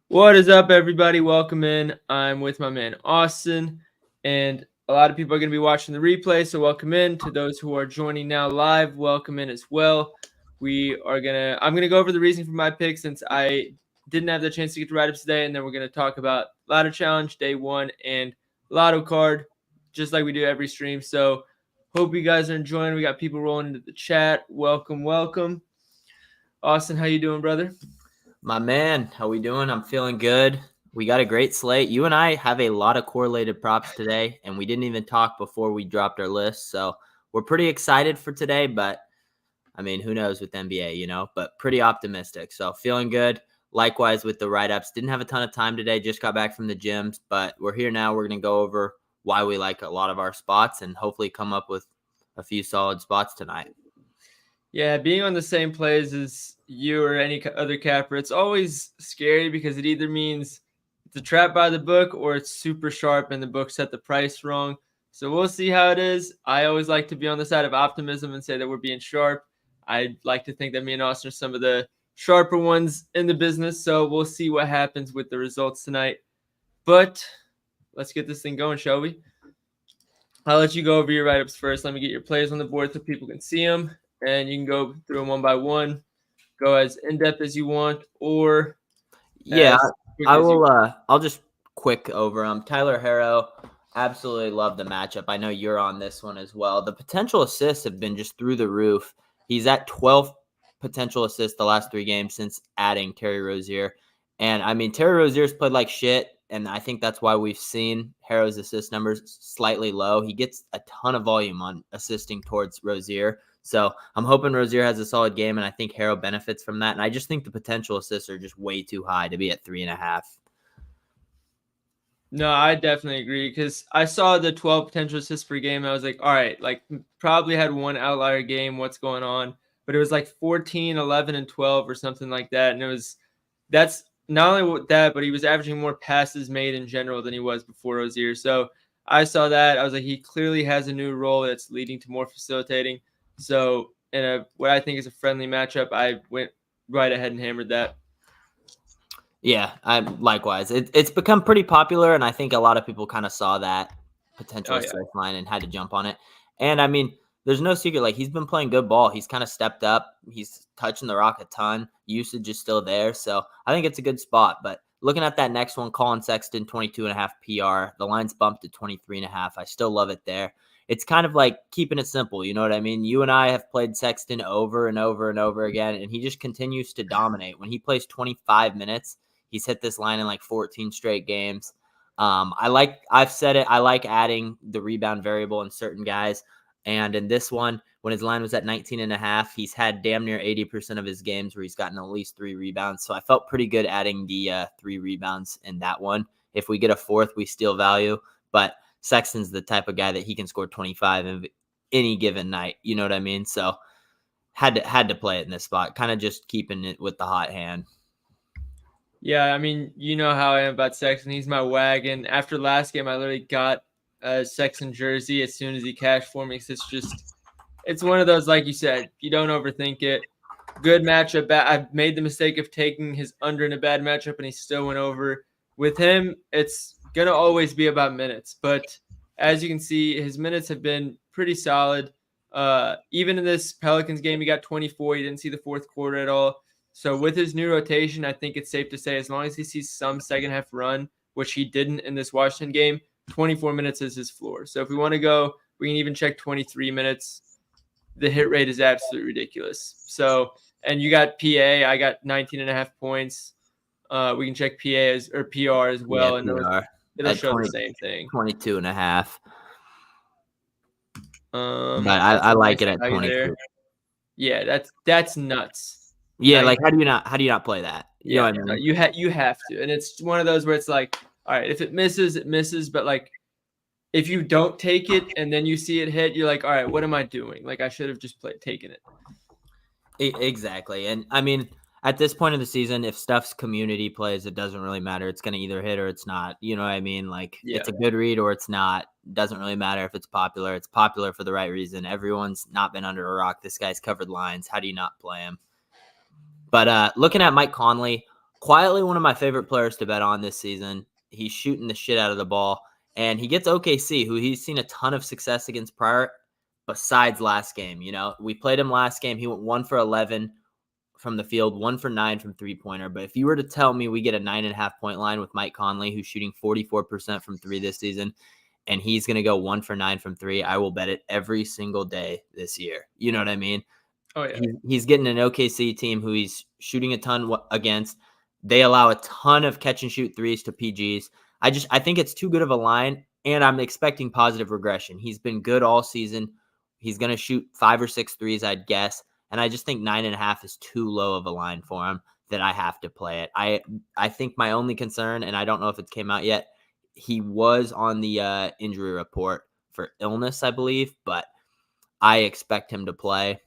What is up, everybody? Welcome in. I'm with my man Austin, and a lot of people are going to be watching the replay, so welcome in. To those who are joining now live, welcome in as well. I'm gonna go over the reason for my pick since I didn't have the chance to get to write-ups today, and then we're gonna talk about Ladder Challenge Day 1 and Lotto Card, just like we do every stream. So hope you guys are enjoying. We got people rolling into the chat. Welcome, welcome. Austin, how you doing, brother? My man, how we doing? I'm feeling good. We got a great slate. You and I have a lot of correlated props today, and we didn't even talk before we dropped our list. So we're pretty excited for today, but I mean, who knows with NBA, but pretty optimistic. So feeling good. Likewise with the write-ups. Didn't have a ton of time today. Just got back from the gyms, but we're here now. We're going to go over why we like a lot of our spots and hopefully come up with a few solid spots tonight. Yeah, being on the same plays as you or any other capper, it's always scary because it either means it's a trap by the book or it's super sharp and the book set the price wrong. So we'll see how it is. I always like to be on the side of optimism and say that we're being sharp. I'd like to think that me and Austin are some of the sharper ones in the business. So we'll see what happens with the results tonight. But let's get this thing going, shall we? I'll let you go over your write-ups first. Let me get your plays on the board so people can see them. And you can go through them one by one, go as in-depth as you want, or I will. I'll just quick over them. Tyler Harrow, absolutely love the matchup. I know you're on this one as well. The potential assists have been just through the roof. He's at 12 potential assists the last 3 games since adding Terry Rozier. And I mean, Terry Rozier's played like shit, and I think that's why we've seen Harrow's assist numbers slightly low. He gets a ton of volume on assisting towards Rozier. So I'm hoping Rozier has a solid game, and I think Harrow benefits from that. And I just think the potential assists are just way too high to be at 3.5. No, I definitely agree because I saw the 12 potential assists per game. And I was like, all right, like probably had one outlier game. What's going on? But it was like 14, 11, and 12 or something like that. And that's not only that, but he was averaging more passes made in general than he was before Rozier. So I saw that. I was like, he clearly has a new role that's leading to more facilitating. So in what I think is a friendly matchup, I went right ahead and hammered that. Yeah, likewise. It's become pretty popular, and I think a lot of people kind of saw that potential assist line and had to jump on it. And I mean, there's no secret. Like, he's been playing good ball. He's kind of stepped up. He's touching the rock a ton. Usage is still there. So I think it's a good spot. But looking at that next one, Colin Sexton, 22.5 PR. The line's bumped to 23.5. I still love it there. It's kind of like keeping it simple. You know what I mean? You and I have played Sexton over and over and over again, and he just continues to dominate. When he plays 25 minutes, he's hit this line in like 14 straight games. I've said it, I like adding the rebound variable in certain guys. And in this one, when his line was at 19.5, he's had damn near 80% of his games where he's gotten at least 3 rebounds. So I felt pretty good adding the 3 rebounds in that one. If we get a fourth, we steal value. But Sexton's the type of guy that he can score 25 in any given night. You know what I mean? So had to play it in this spot, kind of just keeping it with the hot hand. Yeah, I mean, you know how I am about Sexton. He's my wagon. After last game, I literally got a Sexton jersey as soon as he cashed for me. It's one of those, like you said, you don't overthink it. Good matchup. I've made the mistake of taking his under in a bad matchup, and he still went over. With him, it's going to always be about minutes. But as you can see, his minutes have been pretty solid. Even in this Pelicans game, he got 24. He didn't see the fourth quarter at all. So with his new rotation, I think it's safe to say as long as he sees some second half run, which he didn't in this Washington game, 24 minutes is his floor. So if we want to go, we can even check 23 minutes. The hit rate is absolutely ridiculous. So, and you got PA, I got 19.5 points. We can check PR as well. Yeah, and it'll show the same thing. 22.5. But I like it at 22. Yeah, that's nuts. Yeah, like how do you not play that? You know what I mean? You have to, and it's one of those where it's like, all right, if it misses, it misses. But like, if you don't take it and then you see it hit, you're like, all right, what am I doing? Like, I should have just taken it. Exactly, and I mean, at this point of the season, if stuff's community plays, it doesn't really matter. It's going to either hit or it's not. You know what I mean? Like, It's a good read or it's not. Doesn't really matter if it's popular. It's popular for the right reason. Everyone's not been under a rock. This guy's covered lines. How do you not play him? But looking at Mike Conley, quietly one of my favorite players to bet on this season. He's shooting the shit out of the ball, and he gets OKC, who he's seen a ton of success against prior, besides last game. We played him last game. He went 1 for 11 from the field, 1 for 9 from three-pointer. But if you were to tell me we get a 9.5-point line with Mike Conley, who's shooting 44% from three this season, and he's going to go 1 for 9 from three, I will bet it every single day this year. You know what I mean? Oh, yeah. He's getting an OKC team who he's shooting a ton against. They allow a ton of catch and shoot threes to PGs. I think it's too good of a line, and I'm expecting positive regression. He's been good all season. He's going to shoot 5 or 6 threes, I'd guess. And I just think 9.5 is too low of a line for him that I have to play it. I think my only concern, and I don't know if it came out yet, he was on the injury report for illness, I believe, but I expect him to play.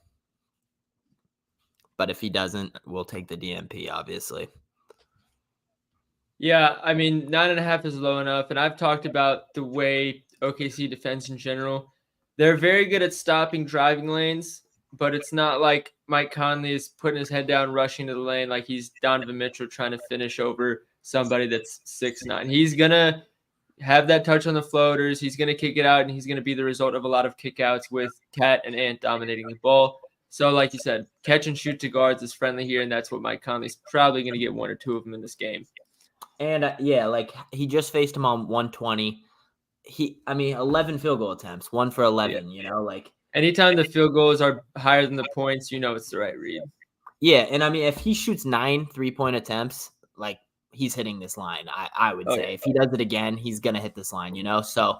But if he doesn't, we'll take the DMP, obviously. Yeah, I mean, 9.5 is low enough, and I've talked about the way OKC defends in general. They're very good at stopping driving lanes, but it's not like Mike Conley is putting his head down, rushing to the lane like he's Donovan Mitchell trying to finish over somebody that's 6'9". He's going to have that touch on the floaters. He's going to kick it out, and he's going to be the result of a lot of kickouts with Cat and Ant dominating the ball. So, like you said, catch and shoot to guards is friendly here, and that's what Mike Conley's probably going to get 1 or 2 of them in this game. And like he just faced him on 120. 11 field goal attempts, 1 for 11. Yeah. Anytime the field goals are higher than the points, it's the right read. Yeah, and if he shoots 9 3-point attempts, like he's hitting this line. I would say if he does it again, he's gonna hit this line. So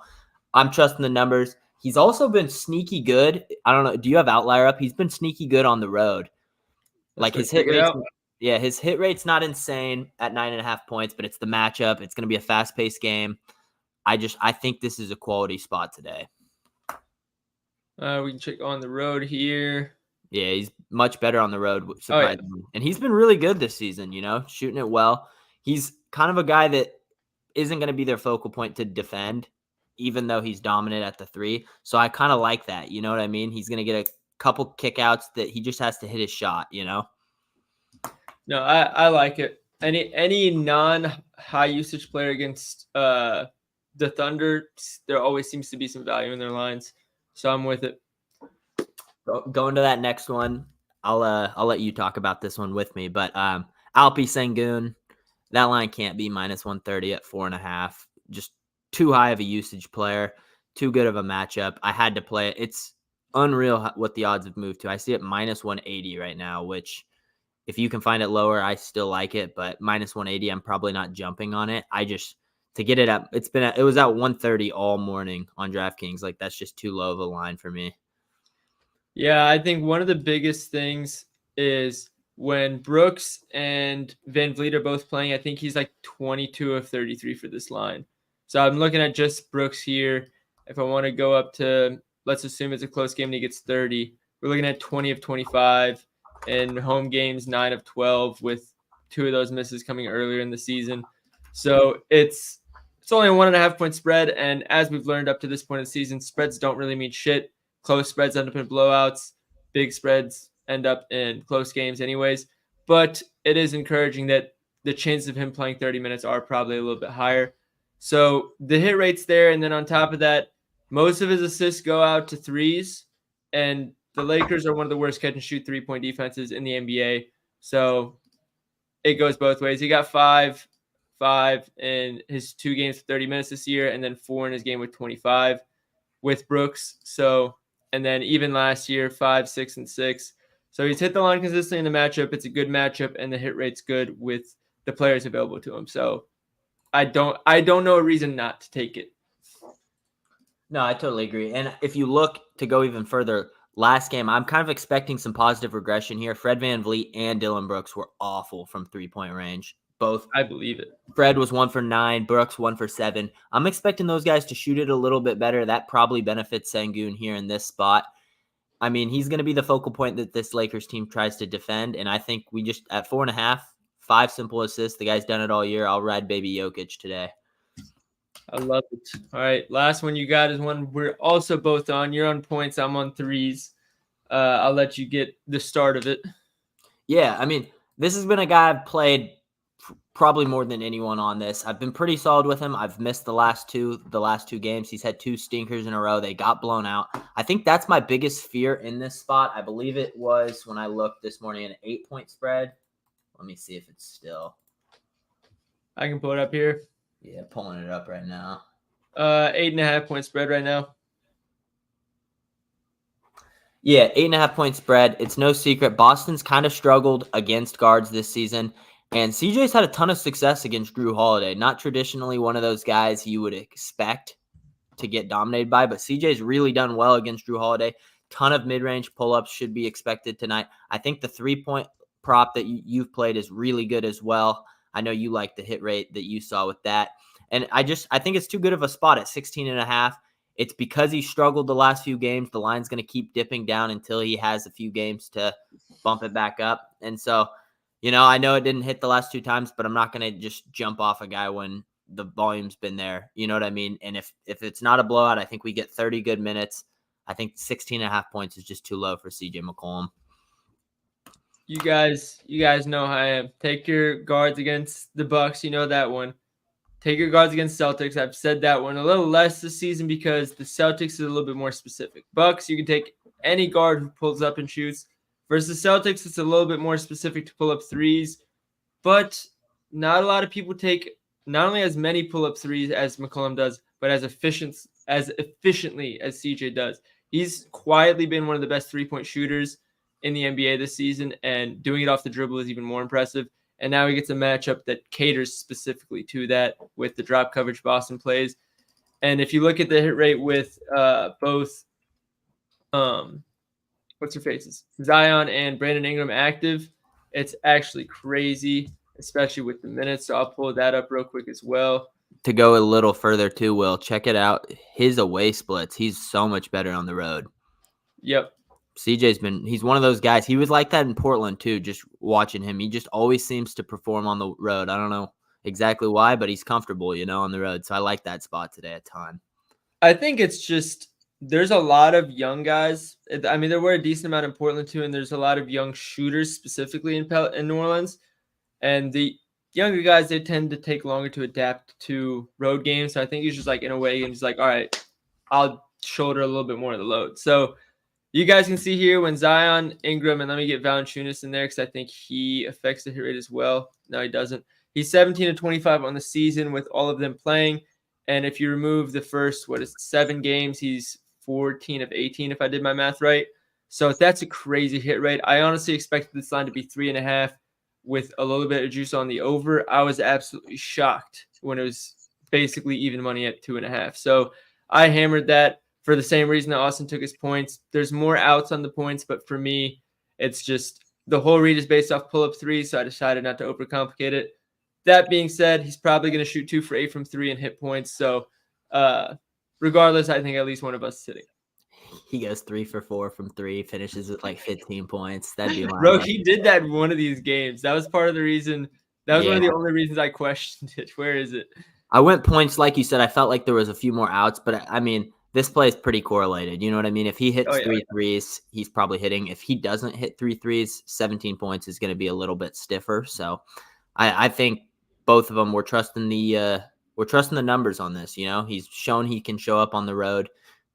I'm trusting the numbers. He's also been sneaky good. I don't know. Do you have Outlier up? He's been sneaky good on the road. Like his hit rate. Yeah, his hit rate's not insane at 9.5 points, but it's the matchup. It's going to be a fast-paced game. I think this is a quality spot today. We can check on the road here. Yeah, he's much better on the road, surprisingly. Oh, yeah. And he's been really good this season, shooting it well. He's kind of a guy that isn't going to be their focal point to defend, even though he's dominant at the 3. So I kind of like that. You know what I mean? He's going to get a couple kickouts that he just has to hit his shot, No, I like it. Any non-high usage player against the Thunder, there always seems to be some value in their lines. So I'm with it. Going to that next one, I'll let you talk about this one with me. But Alpi Sengun, that line can't be -130 at 4.5. Just too high of a usage player, too good of a matchup. I had to play it. It's unreal what the odds have moved to. I see it -180 right now, which if you can find it lower, I still like it. But -180, I'm probably not jumping on it. To get it up, it was at 130 all morning on DraftKings. Like that's just too low of a line for me. Yeah, I think one of the biggest things is when Brooks and Van Vliet are both playing, I think he's like 22 of 33 for this line. So I'm looking at just Brooks here. If I want to go up to, let's assume it's a close game and he gets 30, we're looking at 20 of 25 and home games 9 of 12 with 2 of those misses coming earlier in the season. So it's only a 1.5 point spread. And as we've learned up to this point of the season, spreads don't really mean shit. Close spreads end up in blowouts. Big spreads end up in close games anyways. But it is encouraging that the chances of him playing 30 minutes are probably a little bit higher. So the hit rate's there. And then on top of that, most of his assists go out to threes. And the Lakers are one of the worst catch and shoot 3-point defenses in the NBA. So it goes both ways. He got 5 in his 2 games for 30 minutes this year, and then 4 in his game with 25 with Brooks. So, and then even last year, 5, 6, and 6. So he's hit the line consistently in the matchup. It's a good matchup, and the hit rate's good with the players available to him. So I don't know a reason not to take it. No, I totally agree. And if you look to go even further, last game, I'm kind of expecting some positive regression here. Fred VanVleet and Dillon Brooks were awful from 3-point range. Both. I believe it. Fred was 1 for 9, Brooks 1 for 7. I'm expecting those guys to shoot it a little bit better. That probably benefits Sengun here in this spot. I mean, he's going to be the focal point that this Lakers team tries to defend. And I think we just, at 4.5, 5 simple assists. The guy's done it all year. I'll ride baby Jokic today. I love it. All right, last one you got is one we're also both on. You're on points. I'm on threes. I'll let you get the start of it. Yeah, I mean, this has been a guy I've played probably more than anyone on this. I've been pretty solid with him. I've missed the last two games. He's had 2 stinkers in a row. They got blown out. I think that's my biggest fear in this spot. I believe it was when I looked this morning, an 8-point spread. Let me see if it's still. I can pull it up here. Yeah, pulling it up right now. 8.5-point spread right now. Yeah, 8.5-point spread. It's no secret. Boston's kind of struggled against guards this season, and CJ's had a ton of success against Drew Holiday. Not traditionally one of those guys you would expect to get dominated by, but CJ's really done well against Drew Holiday. Ton of mid-range pull-ups should be expected tonight. I think the 3-point prop that you've played is really good as well. I know you like the hit rate that you saw with that. And I think it's too good of a spot at 16.5. It's because he struggled the last few games. The line's going to keep dipping down until he has a few games to bump it back up. And so, I know it didn't hit the last 2 times, but I'm not going to just jump off a guy when the volume's been there. You know what I mean? And if it's not a blowout, I think we get 30 good minutes. I think 16.5 points is just too low for CJ McCollum. You guys know how I am. Take your guards against the Bucks. You know that one. Take your guards against Celtics. I've said that one a little less this season because the Celtics is a little bit more specific. Bucks, you can take any guard who pulls up and shoots. Versus Celtics, it's a little bit more specific to pull up threes. But not a lot of people take not only as many pull-up threes as McCollum does, but as efficiently as CJ does. He's quietly been one of the best three-point shooters in the NBA this season, and doing it off the dribble is even more impressive. And now he gets a matchup that caters specifically to that with the drop coverage Boston plays. And if you look at the hit rate with both what's her faces, Zion and Brandon Ingram active, it's actually crazy, especially with the minutes. So I'll pull that up real quick as well. To go a little further too, Will, check it out. His away splits, he's so much better on the road. Yep. He's one of those guys. He was like that in Portland too, just watching him. He just always seems to perform on the road. I don't know exactly why, but he's comfortable, on the road. So I like that spot today a ton. I think it's just there's a lot of young guys. I mean, there were a decent amount in Portland too, and there's a lot of young shooters specifically in New Orleans. And the younger guys, they tend to take longer to adapt to road games. So I think he's just like in a way, and he's like, all right, I'll shoulder a little bit more of the load. So you guys can see here when Zion, Ingram, and let me get Valanciunas in there because I think he affects the hit rate as well. No, he doesn't. He's 17 of 25 on the season with all of them playing. And if you remove the first, 7 games, he's 14 of 18 if I did my math right. So that's a crazy hit rate. I honestly expected this line to be 3.5 with a little bit of juice on the over. I was absolutely shocked when it was basically even money at 2.5. So I hammered that for the same reason that Austin took his points. There's more outs on the points, but for me, it's just the whole read is based off pull-up threes, so I decided not to overcomplicate it. That being said, he's probably going to shoot 2 for 8 from 3 and hit points. So regardless, I think at least one of us is hitting. He goes 3 for 4 from 3, finishes with like 15 points. That'd be my Bro, he did that in one of these games. That was part of the reason. That was one of the only reasons I questioned it. Where is it? I went points, like you said. I felt like there was a few more outs, but I mean, this play is pretty correlated. You know what I mean? If he hits 3 threes, he's probably hitting. If he doesn't hit 3 threes, 17 points is going to be a little bit stiffer. So I think both of them, we're trusting the numbers on this. He's shown he can show up on the road.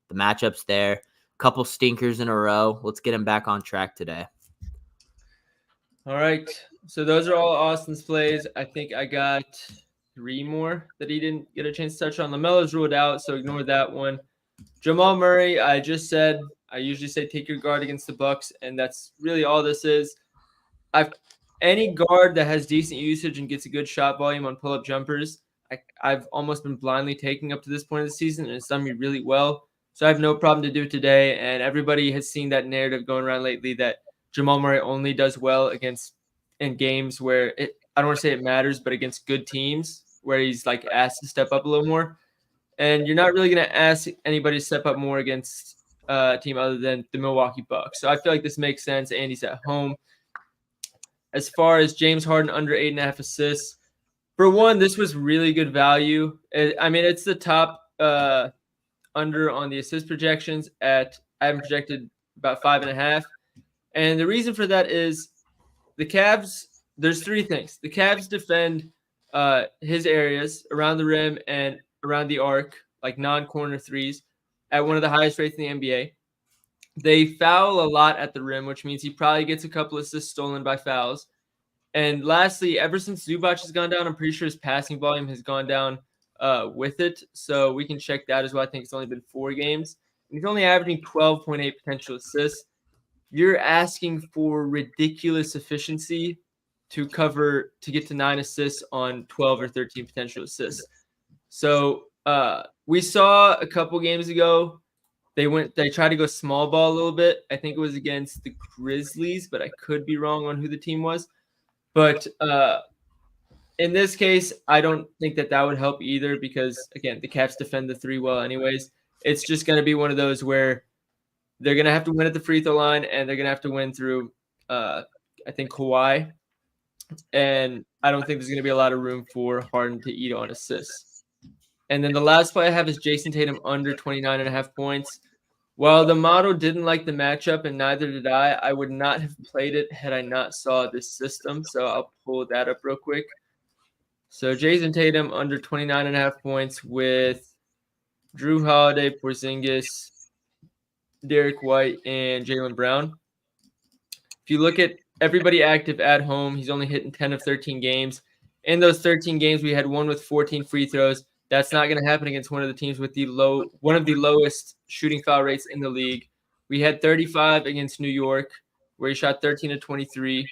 The matchup's there. Couple stinkers in a row. Let's get him back on track today. All right. So those are all Austin's plays. I think I got 3 more that he didn't get a chance to touch on. LaMelo's ruled out, so ignore that one. Jamal Murray, I just said, I usually say take your guard against the Bucks, and that's really all this is. Any guard that has decent usage and gets a good shot volume on pull-up jumpers, I've almost been blindly taking up to this point of the season, and it's done me really well. So I have no problem to do it today, and everybody has seen that narrative going around lately that Jamal Murray only does well in games where I don't want to say it matters, but against good teams where he's like asked to step up a little more. And you're not really going to ask anybody to step up more against a team other than the Milwaukee Bucks. So I feel like this makes sense, and he's at home. As far as James Harden under 8.5 assists, for one, this was really good value. I mean, it's the top under on the assist projections I haven't projected about 5.5. And the reason for that is the Cavs, there's three things. The Cavs defend his areas around the rim and around the arc, like non-corner threes, at one of the highest rates in the NBA. They foul a lot at the rim, which means he probably gets a couple assists stolen by fouls. And lastly, ever since Zubac has gone down, I'm pretty sure his passing volume has gone down with it. So we can check that as well. I think it's only been 4 games. And he's only averaging 12.8 potential assists. You're asking for ridiculous efficiency to get to 9 assists on 12 or 13 potential assists. So we saw a couple games ago, they tried to go small ball a little bit. I think it was against the Grizzlies, but I could be wrong on who the team was. But in this case, I don't think that would help either because, again, the Cavs defend the 3 well anyways. It's just going to be one of those where they're going to have to win at the free throw line, and they're going to have to win through, I think, Kawhi. And I don't think there's going to be a lot of room for Harden to eat on assists. And then the last play I have is Jason Tatum under 29.5 points. While the model didn't like the matchup, and neither did I would not have played it had I not saw this system. So I'll pull that up real quick. So Jason Tatum under 29.5 points with Drew Holiday, Porzingis, Derek White, and Jaylen Brown. If you look at everybody active at home, he's only hitting 10 of 13 games. In those 13 games, we had one with 14 free throws. That's not going to happen against one of the teams with one of the lowest shooting foul rates in the league. We had 35 against New York, where he shot 13 of 23.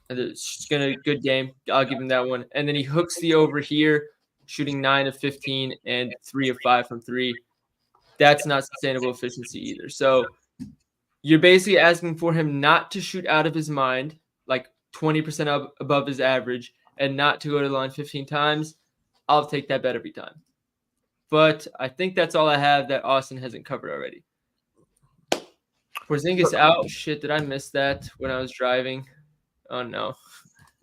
It's going to be a good game. I'll give him that one. And then he hooks the over here, shooting 9 of 15 and 3 of 5 from 3. That's not sustainable efficiency either. So you're basically asking for him not to shoot out of his mind, like 20% above his average, and not to go to the line 15 times. I'll take that bet every time. But I think that's all I have that Austin hasn't covered already. Porzingis out. Shit, did I miss that when I was driving? Oh, no.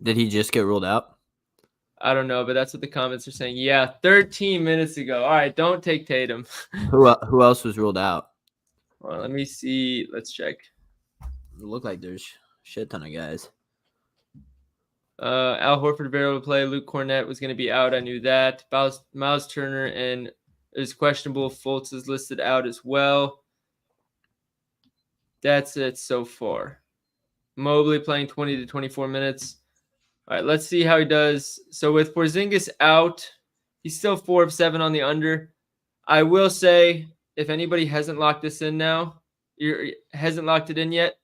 Did he just get ruled out? I don't know, but that's what the comments are saying. Yeah, 13 minutes ago. All right, don't take Tatum. Who else was ruled out? Well, let me see. Let's check. It looked like there's a shit ton of guys. Al Horford available to play. Luke Cornett was going to be out. I knew that. Miles Turner and is questionable. Fultz is listed out as well. That's it so far. Mobley playing 20 to 24 minutes. All right, let's see how he does. So with Porzingis out, he's still 4 of 7 on the under. I will say, if anybody hasn't locked this in now, hasn't locked it in yet,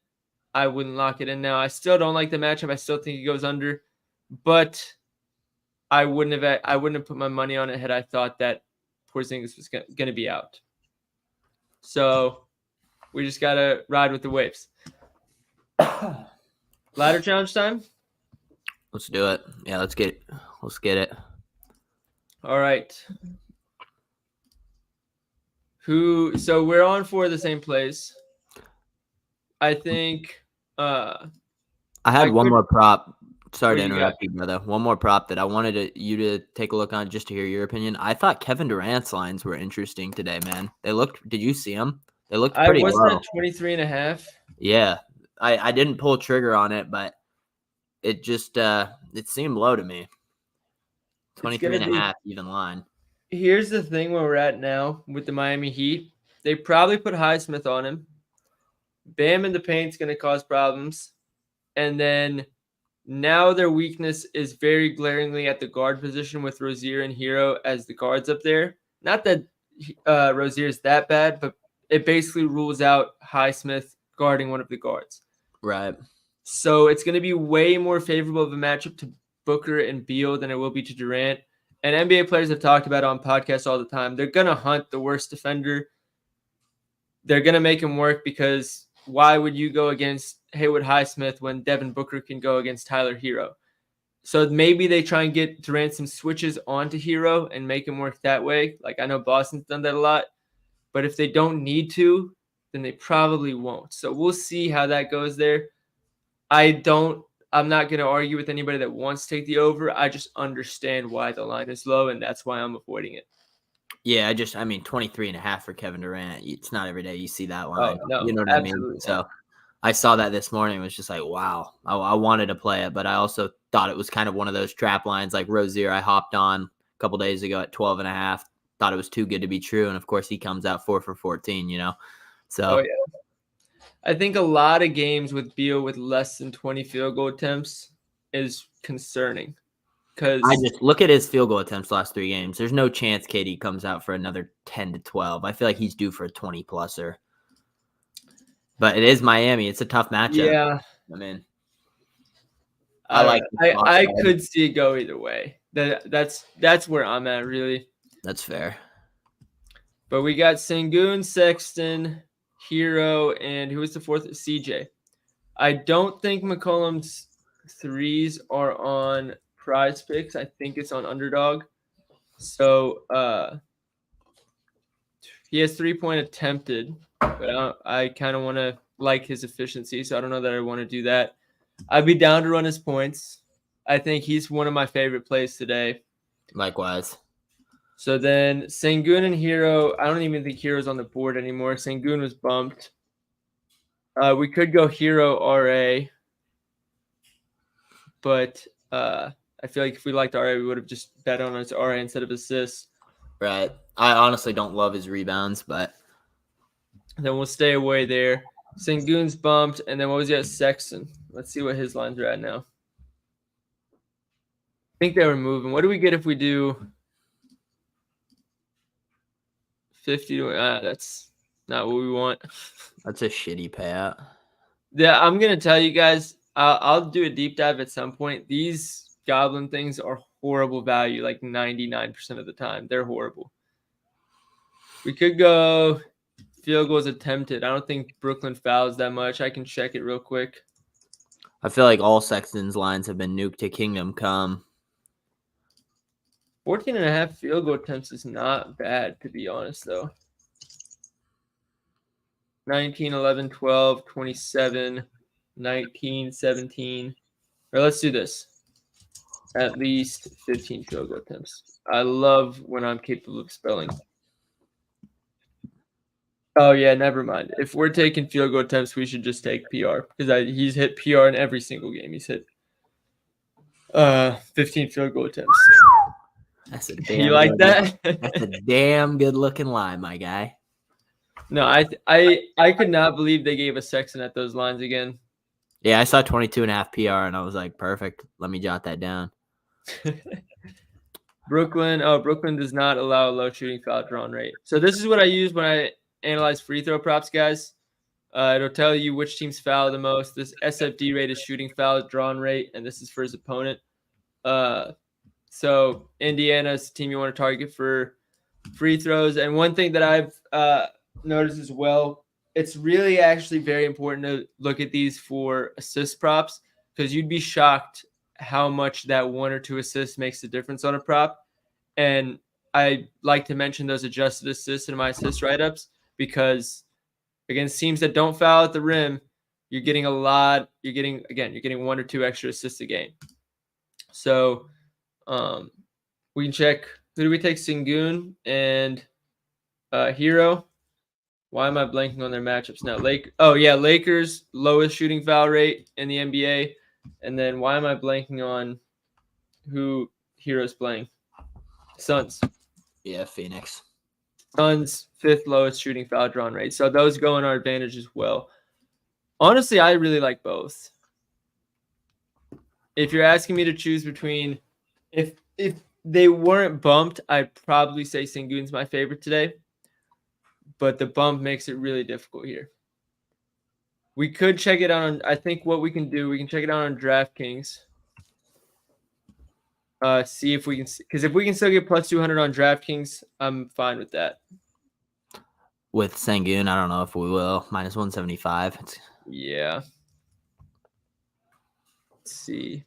I wouldn't lock it in now. I still don't like the matchup. I still think he goes under, but I wouldn't have put my money on it had I thought that Porzingis was going to be out. So we just got to ride with the waves. Ladder challenge time? Let's do it. Yeah, let's get it. All right. So we're on for the same place. I think I had one more prop. Sorry to interrupt you, brother. One more prop that I wanted you to take a look on just to hear your opinion. I thought Kevin Durant's lines were interesting today, man. Did you see them? They looked pretty low. Wasn't it 23.5? Yeah. I didn't pull trigger on it, but it just it seemed low to me. 23.5 even line. Here's the thing where we're at now with the Miami Heat. They probably put Highsmith on him. Bam in the paint's going to cause problems. And then now their weakness is very glaringly at the guard position with Rozier and Hero as the guards up there. Not that Rozier is that bad, but it basically rules out Highsmith guarding one of the guards. Right. So it's going to be way more favorable of a matchup to Booker and Beal than it will be to Durant. And NBA players have talked about it on podcasts all the time. They're going to hunt the worst defender. They're going to make him work because why would you go against Haywood Highsmith when Devin Booker can go against Tyler Hero? So maybe they try and get Durant some switches onto Hero and make him work that way. Like I know Boston's done that a lot. But if they don't need to, then they probably won't. So we'll see how that goes there. I'm not going to argue with anybody that wants to take the over. I just understand why the line is low, and that's why I'm avoiding it. Yeah, 23.5 for Kevin Durant. It's not every day you see that line. Oh, no, you know what I mean? So I saw that this morning. It was just like, wow. I wanted to play it, but I also thought it was kind of one of those trap lines like Rozier I hopped on a couple days ago at 12.5. Thought it was too good to be true. And of course, he comes out 4 for 14, So, Oh, yeah. I think a lot of games with Beal with less than 20 field goal attempts is concerning. Because I just look at his field goal attempts last 3 games. There's no chance KD comes out for another 10 to 12. I feel like he's due for a 20-pluser. But it is Miami. It's a tough matchup. Yeah. I mean, I could see it go either way. That's where I'm at, really. That's fair. But we got Sengun, Sexton, Hero, and who was the fourth? CJ. I don't think McCollum's threes are on Prize Picks. I think it's on Underdog. So he has 3-point attempted, but I kind of want to like his efficiency, so I don't know that I want to do that. I'd be down to run his points. I think he's one of my favorite plays today. Likewise. So then Sengun and Hero, I don't even think Hero's on the board anymore. Sengun was bumped. We could go Hero RA, but I feel like if we liked RA, we would have just bet on his RA instead of assists. Right. I honestly don't love his rebounds, but then we'll stay away there. Sengun's bumped, and then what was he at? Sexton. Let's see what his lines are at now. I think they were moving. What do we get if we do 50? That's not what we want. That's a shitty payout. Yeah, I'm gonna tell you guys. I'll do a deep dive at some point. These goblin things are horrible value, like 99% of the time. They're horrible. We could go field goals attempted. I don't think Brooklyn fouls that much. I can check it real quick. I feel like all Sexton's lines have been nuked to kingdom come. 14.5 field goal attempts is not bad, to be honest, though. 19, 11, 12, 27, 19, 17. Or let's do this. At least 15 field goal attempts. I love when I'm capable of spelling. Oh, yeah, never mind. If we're taking field goal attempts, we should just take PR. Because he's hit PR in every single game. He's hit 15 field goal attempts. That's a damn you like that? That's a damn good looking line, my guy. No, I could not believe they gave us Sexton at those lines again. Yeah, I saw 22.5 PR and I was like, perfect. Let me jot that down. Brooklyn does not allow a low shooting foul drawn rate. So this is what I use when I analyze free throw props, guys. It'll tell you which teams foul the most. This SFD rate is shooting foul drawn rate, and this is for his opponent. So Indiana's the team you want to target for free throws. And one thing that I've noticed as well, it's really actually very important to look at these for assist props, because you'd be shocked how much that 1 or 2 assists makes a difference on a prop. And I like to mention those adjusted assists in my assist write-ups, because against teams that don't foul at the rim, you're getting 1 or 2 extra assists a game. So we can check. Who do we take? Sengun and Hero. Why am I blanking on their matchups now? Lakers lowest shooting foul rate in the NBA. And then why am I blanking on who Hero's playing? Suns. Yeah, Phoenix. Suns 5th lowest shooting foul drawn rate. So those go in our advantage as well. Honestly, I really like both. If you're asking me to choose between, if they weren't bumped, I'd probably say Sengun's my favorite today. But the bump makes it really difficult here. We could check it out on, I think what we can do, we can check it out on DraftKings. See if we can, because if we can still get plus 200 on DraftKings, I'm fine with that. With Sengun, I don't know if we will. Minus 175. Yeah. Let's see.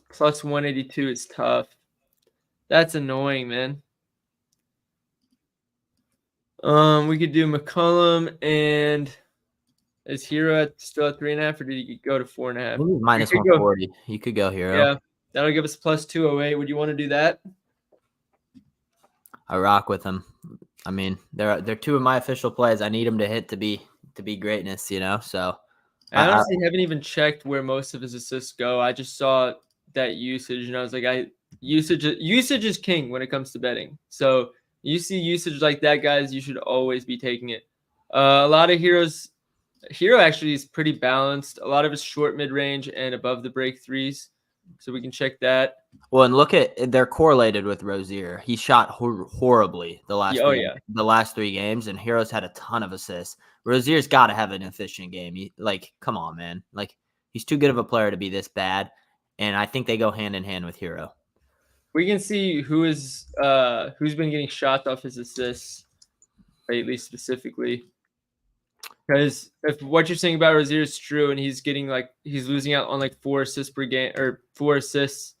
Plus 182 is tough. That's annoying, man. We could do McCollum, and is Hero still at 3.5, or did he go to 4.5? Minus 140. You could go Hero. Yeah, that'll give us plus 208. Would you want to do that? I rock with him. I mean, they're 2 of my official plays. I need them to hit to be greatness, So I honestly haven't even checked where most of his assists go. I just saw that usage, and I was like, usage is king when it comes to betting. So you see usage like that, guys, you should always be taking it. A lot of Hero actually is pretty balanced. A lot of his short, mid range, and above the break threes. So we can check that. Well, and look at they're correlated with Rozier. He shot horribly the last 3 games, and Hero's had a ton of assists. Rozier's got to have an efficient game. Come on, man. Like, he's too good of a player to be this bad, and I think they go hand in hand with Hero. We can see who's been getting shots off his assists lately, specifically. Because if what you're saying about Rozier is true, and he's losing out on like 4 assists per game or 4 assists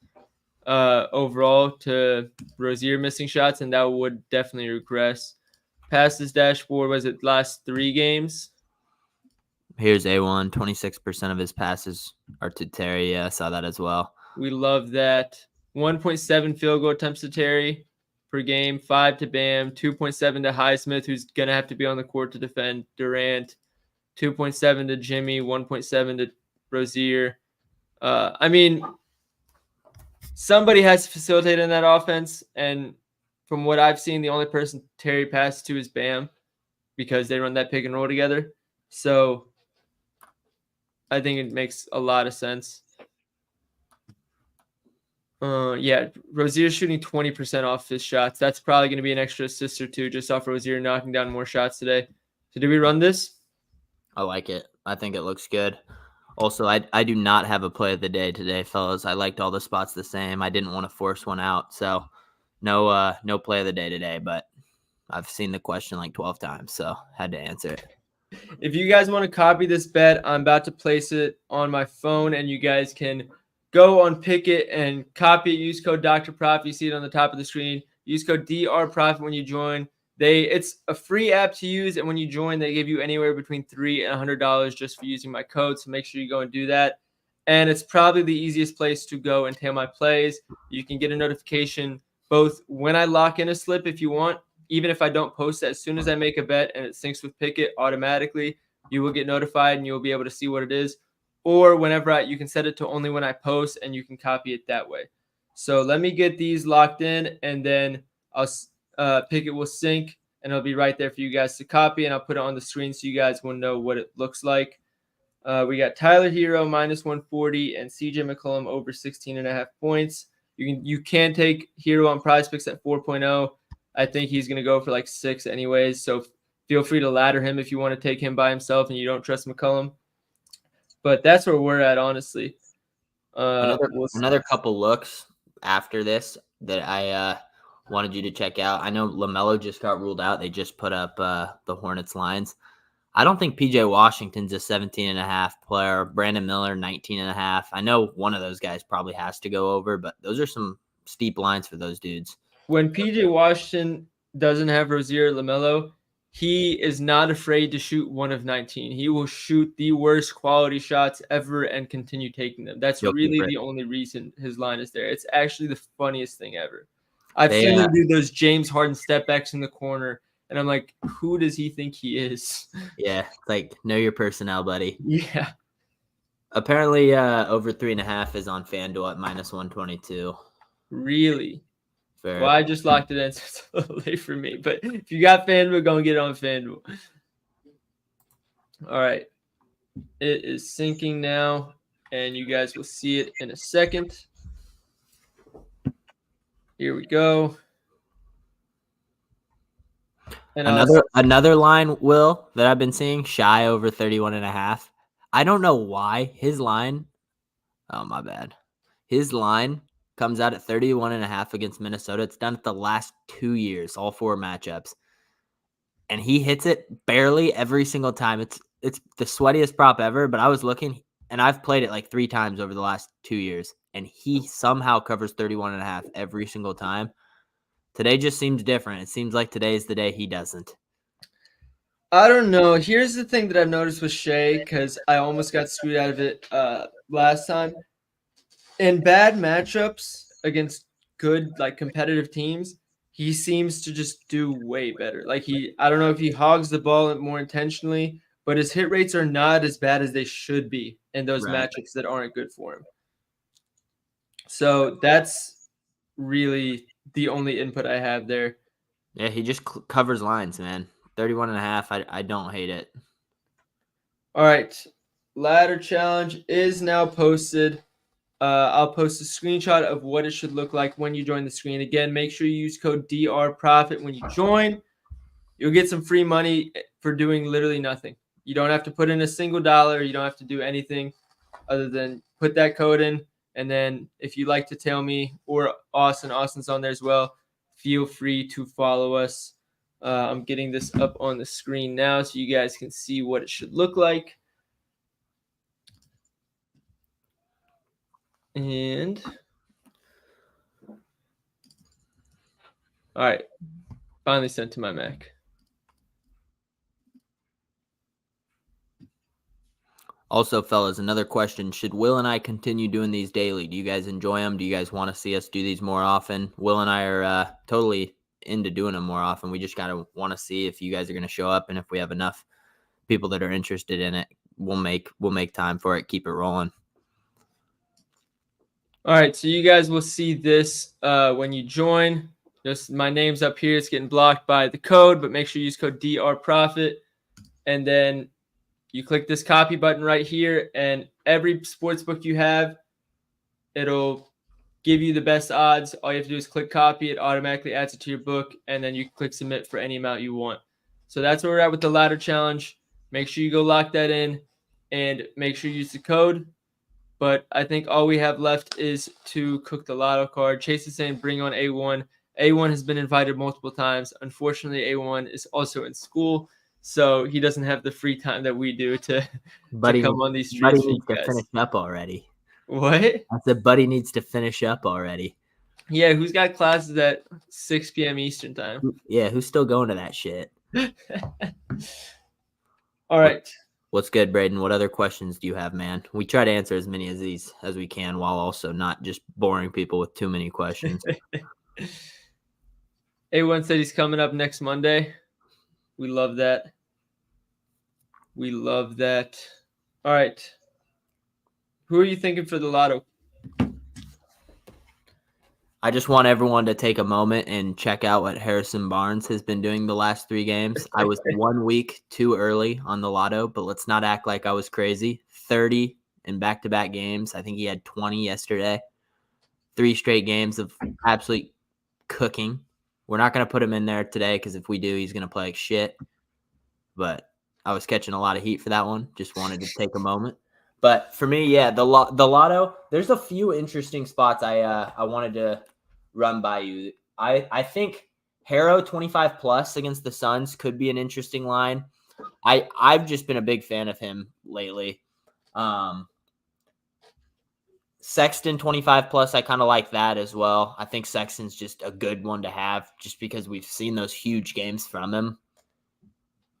overall to Rozier missing shots, and that would definitely regress. Past his dashboard, was it last 3 games? Here's A1. 26% of his passes are to Terry. Yeah, I saw that as well. We love that. 1.7 field goal attempts to Terry per game, 5 to Bam, 2.7 to Highsmith, who's going to have to be on the court to defend Durant, 2.7 to Jimmy, 1.7 to Rozier. I mean, somebody has to facilitate in that offense, and from what I've seen, the only person Terry passes to is Bam because they run that pick and roll together. So I think it makes a lot of sense. Yeah, Rozier's shooting 20% off his shots. That's probably going to be an extra assist or 2 just off Rozier knocking down more shots today. So do we run this? I like it. I think it looks good. Also, I do not have a play of the day today, fellas. I liked all the spots the same. I didn't want to force one out, so no play of the day today. But I've seen the question like 12 times, so had to answer it. If you guys want to copy this bet, I'm about to place it on my phone, and you guys can go on Pickett and copy it. Use code Dr. Prof. You see it on the top of the screen. Use code DRProf when you join. It's a free app to use, and when you join, they give you anywhere between $3 and $100 just for using my code. So make sure you go and do that. And it's probably the easiest place to go and tail my plays. You can get a notification both when I lock in a slip if you want, even if I don't post it. As soon as I make a bet and it syncs with Pickett automatically, you will get notified and you'll be able to see what it is. Or whenever you can set it to only when I post, and you can copy it that way. So let me get these locked in, and then I'll Pickett will sync, and it'll be right there for you guys to copy, and I'll put it on the screen so you guys will know what it looks like. We got Tyler Hero minus 140 and CJ McCollum over 16.5 points. You can take Hero on PrizePicks at 4.0. I think he's going to go for like 6 anyways, so feel free to ladder him if you want to take him by himself and you don't trust McCollum. But that's where we're at, honestly. Another couple looks after this that I wanted you to check out. I know LaMelo just got ruled out. They just put up the Hornets lines. I don't think PJ Washington's a 17.5 player. Brandon Miller, 19.5. I know one of those guys probably has to go over, but those are some steep lines for those dudes. When PJ Washington doesn't have Rozier or LaMelo, he is not afraid to shoot 1 of 19. He will shoot the worst quality shots ever and continue taking them. That's really the only reason his line is there. It's actually the funniest thing ever. I've seen him do those James Harden step backs in the corner, and I'm like, who does he think he is? Yeah, like, know your personnel, buddy. Yeah. Apparently, over 3.5 is on FanDuel at minus 122. Really? Fair. Well, I just locked it in, so it's a little late for me. But if you got FanDuel, go and get it on FanDuel. All right. It is syncing now, and you guys will see it in a second. Here we go. And another line, Will, that I've been seeing, Shy over 31.5. I don't know why his line. Oh, my bad. His line comes out at 31.5 against Minnesota. It's done it the last 2 years, all 4 matchups. And he hits it barely every single time. It's the sweatiest prop ever, but I was looking, and I've played it like 3 times over the last 2 years, and he somehow covers 31.5 every single time. Today just seems different. It seems like today is the day he doesn't. I don't know. Here's the thing that I've noticed with Shea, because I almost got screwed out of it last time. In bad matchups against good, like, competitive teams, he seems to just do way better. Like, I don't know if he hogs the ball more intentionally, but his hit rates are not as bad as they should be in those Right. matchups that aren't good for him. So that's really the only input I have there. Yeah, he just covers lines, man. 31.5. I don't hate it. All right. Ladder challenge is now posted. I'll post a screenshot of what it should look like when you join the screen. Again, make sure you use code DRProfit when you join. You'll get some free money for doing literally nothing. You don't have to put in a single dollar. You don't have to do anything other than put that code in. And then if you like to tell me or Austin's on there as well, feel free to follow us. I'm getting this up on the screen now so you guys can see what it should look like. And all right, finally sent to my Mac. Also, fellas, another question. Should Will and I continue doing these daily? Do you guys enjoy them? Do you guys want to see us do these more often? Will and I are totally into doing them more often. We just gotta want to see if you guys are going to show up, and if we have enough people that are interested in it, we'll make time for it. Keep it rolling. All right, so you guys will see this when you join. Just my name's up here. It's getting blocked by the code, but make sure you use code DRProfit, and then you click this copy button right here, and every sportsbook you have, it'll give you the best odds. All you have to do is click copy. It automatically adds it to your book, and then you click submit for any amount you want. So that's where we're at with the ladder challenge. Make sure you go lock that in, and make sure you use the code. But I think all we have left is to cook the lotto card. Chase is saying bring on A1. A1 has been invited multiple times. Unfortunately, A1 is also in school, so he doesn't have the free time that we do to come on these streams. Buddy needs to finish up already. What? I said Buddy needs to finish up already. Yeah, who's got classes at 6 p.m. Eastern time? Yeah, who's still going to that shit? All right. What's good, Braden? What other questions do you have, man? We try to answer as many of these as we can while also not just boring people with too many questions. A1 said he's coming up next Monday. We love that. We love that. All right. Who are you thinking for the lotto? I just want everyone to take a moment and check out what Harrison Barnes has been doing the last 3 games. I was 1 week too early on the lotto, but let's not act like I was crazy. 30 in back-to-back games. I think he had 20 yesterday. 3 straight games of absolute cooking. We're not going to put him in there today because if we do, he's going to play like shit. But I was catching a lot of heat for that one. Just wanted to take a moment. But for me, yeah, the lotto, there's a few interesting spots I wanted to run by you. I think Harrow 25 plus against the Suns could be an interesting line. I've just been a big fan of him lately. Sexton 25 plus, I kind of like that as well. I think Sexton's just a good one to have just because we've seen those huge games from him.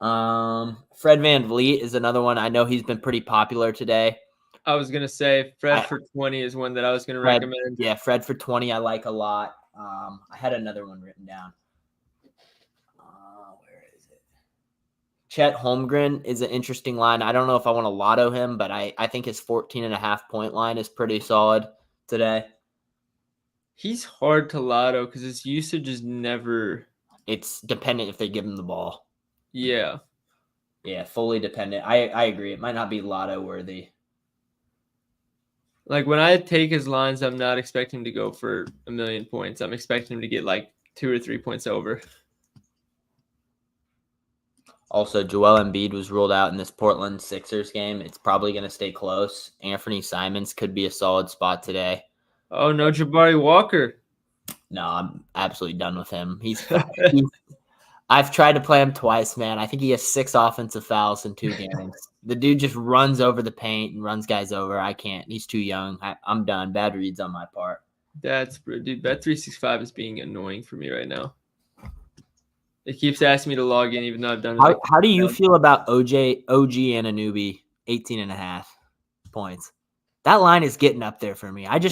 Fred VanVleet is another one. I know he's been pretty popular today. I was going to say Fred for 20 is one that I was going to recommend. Yeah, Fred for 20 I like a lot. I had another one written down. Where is it? Chet Holmgren is an interesting line. I don't know if I want to lotto him, but I think his 14.5 point line is pretty solid today. He's hard to lotto because his usage is never. It's dependent if they give him the ball. Yeah. Yeah, fully dependent. I agree. It might not be lotto worthy. Like when I take his lines, I'm not expecting him to go for 1 million points. I'm expecting him to get like 2 or 3 points over. Also, Joel Embiid was ruled out in this Portland Sixers game. It's probably going to stay close. Anthony Simons could be a solid spot today. Oh, no, Jabari Walker. No, I'm absolutely done with him. I've tried to play him twice, man. I think he has 6 offensive fouls in 2 games. The dude just runs over the paint and runs guys over. I can't. He's too young. I'm done. Bad reads on my part. Dude, Bet365 is being annoying for me right now. It keeps asking me to log in even though I've done it. How do you feel about OG Anunoby 18.5 points? That line is getting up there for me. I've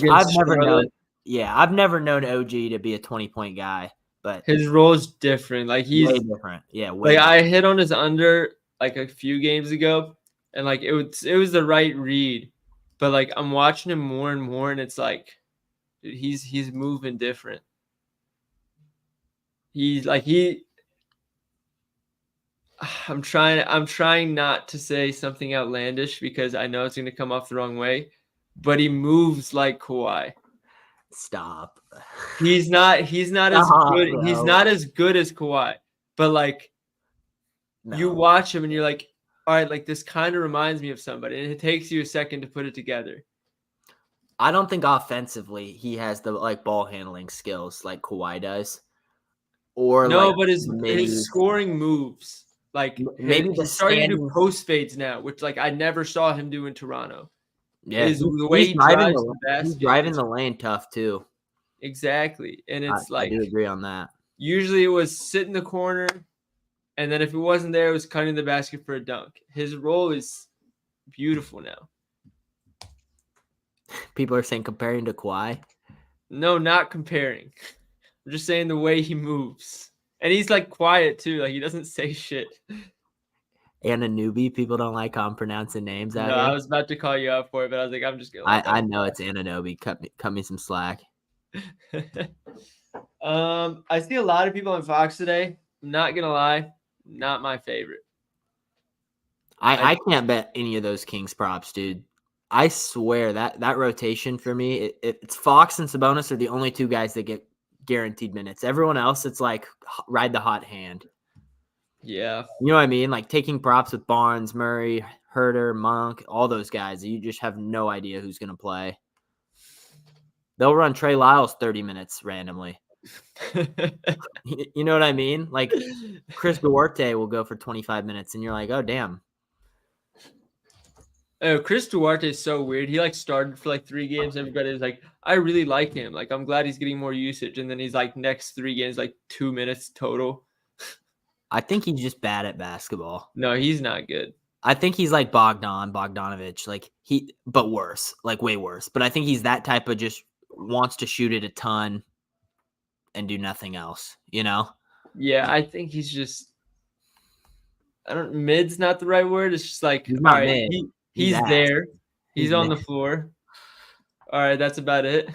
never known OG to be a 20-point guy. But his role is different. Like he's way different. Yeah, way different. I hit on his under like a few games ago, and like it was the right read, but like I'm watching him more and more, and it's like, dude, he's moving different. He's like I'm trying not to say something outlandish because I know it's going to come off the wrong way, but he moves like Kawhi. Stop. He's not as good. Bro. He's not as good as Kawhi, but like you watch him and you're like, all right, like this kind of reminds me of somebody, and it takes you a second to put it together. I don't think offensively he has the like ball handling skills like Kawhi does. Or no, like but his scoring moves, like maybe he's starting to do post fades now, which like I never saw him do in Toronto. Yeah, is the way he drives the basket. He's driving the lane tough too. Exactly, and it's like I do agree on that. Usually it was sit in the corner, and then if it wasn't there, it was cutting the basket for a dunk. His role is beautiful now. People are saying comparing to Kawhi. No, not comparing. I'm just saying the way he moves. And he's like quiet too. Like he doesn't say shit. Anunoby. People don't like how I'm pronouncing names out here. I was about to call you out for it, but I was like, I'm just gonna. I know it's Anunoby. Cut me some slack. I see a lot of people on Fox today. I'm not gonna lie, not my favorite. I can't bet any of those Kings props, dude. I swear that rotation for me, it's Fox and Sabonis are the only two guys that get guaranteed minutes. Everyone else, it's like ride the hot hand. Yeah. You know what I mean? Like taking props with Barnes, Murray, Herter, Monk, all those guys. You just have no idea who's going to play. They'll run Trey Lyles 30 minutes randomly. You know what I mean? Like Chris Duarte will go for 25 minutes, and you're like, oh, damn. Oh, Chris Duarte is so weird. He like started for like 3 games. Everybody was like, I really like him. Like, I'm glad he's getting more usage. And then he's like next 3 games, like 2 minutes total. I think he's just bad at basketball. No, he's not good. I think he's like Bogdanovich, like but worse, like way worse. But I think he's that type of just wants to shoot it a ton and do nothing else, you know? Yeah, I think he's just, mid's not the right word. It's just like, he's not all right, mid. He's there. He's on the floor. All right, that's about it.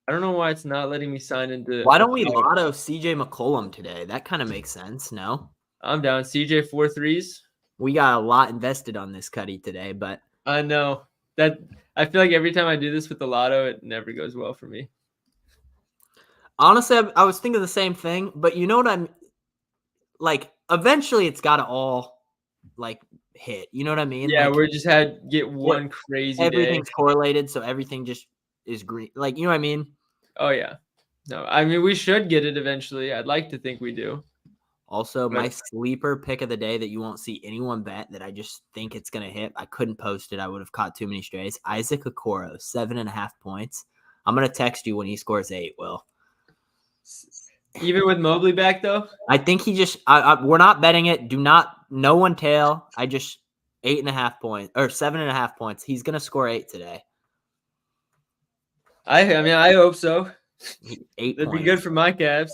I don't know why it's not letting me sign into. Why don't we lotto CJ McCollum today? That kind of makes sense, no? I'm down. CJ 4 threes. We got a lot invested on this Cuddy today, but I know that. I feel like every time I do this with the lotto, it never goes well for me. Honestly, I was thinking the same thing, but you know what I'm like? Eventually, it's got to all like hit. You know what I mean? Yeah, like, we just get one crazy everything's day. correlated, so everything just is green. Like, you know what I mean? Oh yeah. No, I mean we should get it eventually. I'd like to think we do. Also, my sleeper pick of the day that you won't see anyone bet that I just think it's gonna hit. I couldn't post it. I would have caught too many strays. Isaac Okoro, 7.5 points. I'm gonna text you when he scores 8. Will. Even with Mobley back though? I think he just we're not betting it. No one tail. I just 8.5 points or 7.5 points. He's gonna score 8 today. I mean I hope so. 8 That'd points. be good for my Cavs.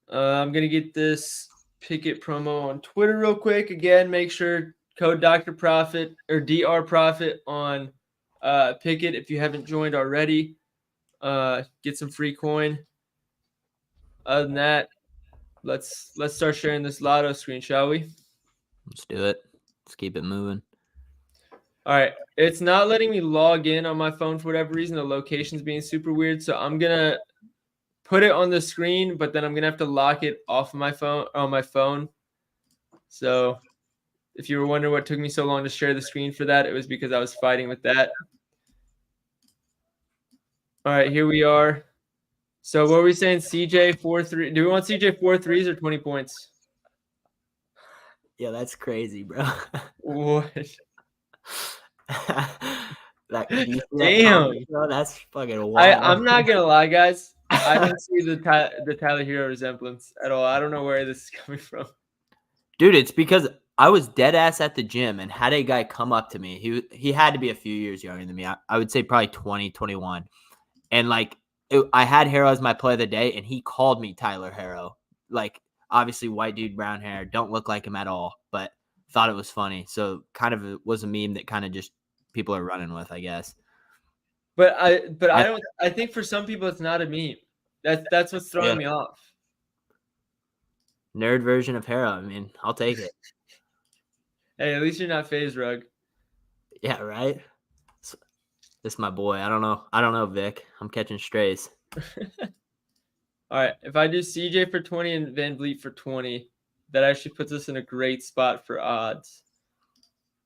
I'm gonna get this Pickett promo on Twitter real quick. Again, make sure code Dr. Profit or DR Profit on Pickett if you haven't joined already. Get some free coin. Other than that, let's start sharing this lotto screen, shall we? Let's do it. Let's keep it moving. All right. It's not letting me log in on my phone for whatever reason. The location's being super weird. So I'm gonna put it on the screen, but then I'm gonna have to lock it off of my phone on my phone. So if you were wondering what took me so long to share the screen for that, it was because I was fighting with that. All right, here we are. So what were we saying? CJ 4-3. Do we want CJ 4 threes or 20 points? Yeah, that's crazy, bro. What? Damn, bro, that's fucking wild. I'm not gonna lie, guys. I don't see the Tyler Hero resemblance at all. I don't know where this is coming from. Dude, it's because I was dead ass at the gym and had a guy come up to me. He had to be a few years younger than me. I would say probably 20, 21. And like I had Harrow as my play of the day, and he called me Tyler Harrow. Like, obviously, white dude, brown hair, don't look like him at all, but thought it was funny. So kind of was a meme that kind of just people are running with, I guess. But I think for some people it's not a meme. That's what's throwing me off. Nerd version of Harrow. I mean, I'll take it. Hey, at least you're not FaZe Rug. Yeah, right. This is my boy. I don't know, Vic. I'm catching strays. All right. If I do CJ for 20 and Van Vliet for 20, that actually puts us in a great spot for odds.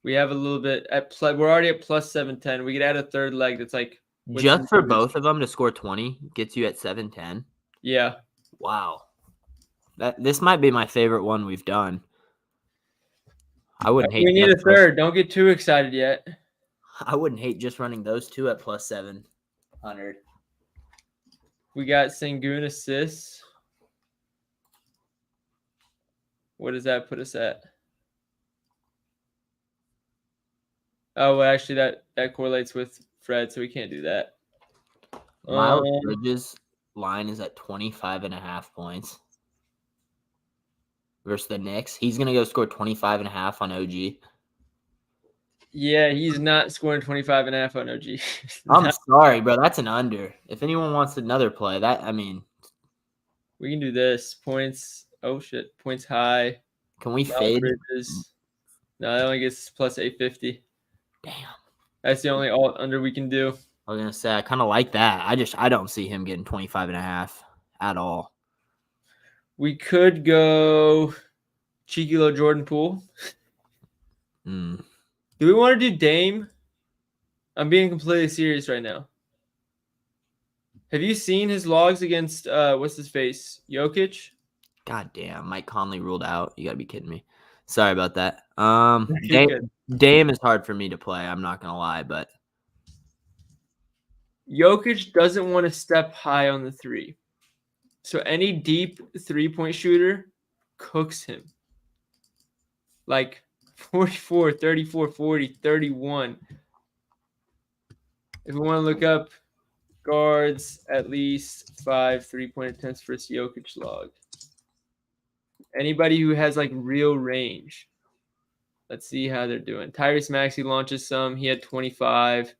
We have a little bit at play. We're already at plus 710. We could add a third leg that's like just for both of them to score 20 gets you at 710. Yeah. Wow. This might be my favorite one we've done. I wouldn't hate. We need a third. Don't get too excited yet. I wouldn't hate just running those two at plus 700. We got Sengun assists. What does that put us at? Oh, well, actually, that correlates with Fred, so we can't do that. Miles Bridges' line is at 25.5 points versus the Knicks. He's going to go score 25.5 on OG. Yeah, he's not scoring 25.5 on OG. I'm sorry, bro. That's an under. If anyone wants another play, we can do this. Points. Oh, shit. Points high. Can we fade? Bridges. No, that only gets plus 850. Damn. That's the only alt under we can do. I was going to say, I kind of like that. I don't see him getting 25.5 at all. We could go Cheeky Low Jordan Poole. Do we want to do Dame? I'm being completely serious right now. Have you seen his logs against what's his face? Jokic? God damn, Mike Conley ruled out. You gotta be kidding me. Sorry about that. Dame is hard for me to play, I'm not gonna lie, but Jokic doesn't want to step high on the three. So any deep 3-point shooter cooks him. Like 44, 34, 40, 31. If we want to look up guards, at least 5 3-point attempts for Jokic log. Anybody who has like real range. Let's see how they're doing. Tyrese Maxey launches some. He had 25.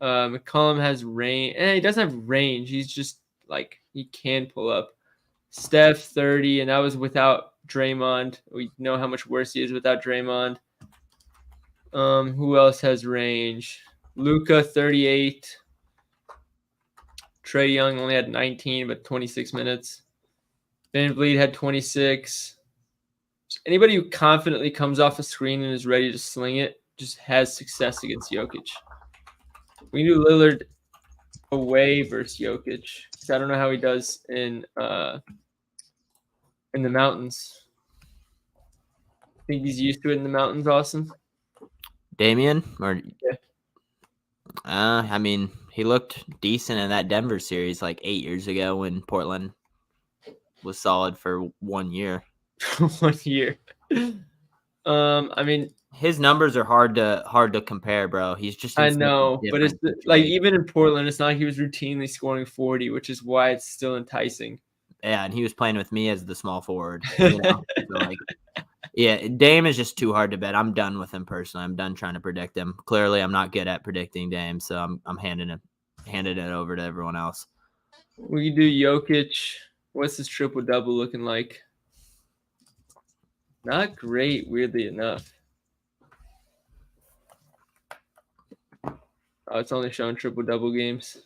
McCollum has range. He doesn't have range. He's just like he can pull up. Steph 30, and that was without Draymond. We know how much worse he is without Draymond. Who else has range? Luka 38. Trae Young only had 19, but 26 minutes. Van Vliet had 26. Anybody who confidently comes off a screen and is ready to sling it just has success against Jokic. We do Lillard away versus Jokic. So I don't know how he does in the mountains. Think he's used to it in the mountains, Austin? Damian? Or yeah. I mean, he looked decent in that Denver series like 8 years ago when Portland was solid for 1 year. 1 year. I mean, his numbers are hard to compare, bro. He's just I know, but it's like even in Portland, it's not like he was routinely scoring 40, which is why it's still enticing. Yeah, and he was playing with me as the small forward. You know? So like, yeah, Dame is just too hard to bet. I'm done with him personally. I'm done trying to predict him. Clearly, I'm not good at predicting Dame, so I'm handing it over to everyone else. We can do Jokic. What's his triple double looking like? Not great, weirdly enough. Oh, it's only showing triple double games.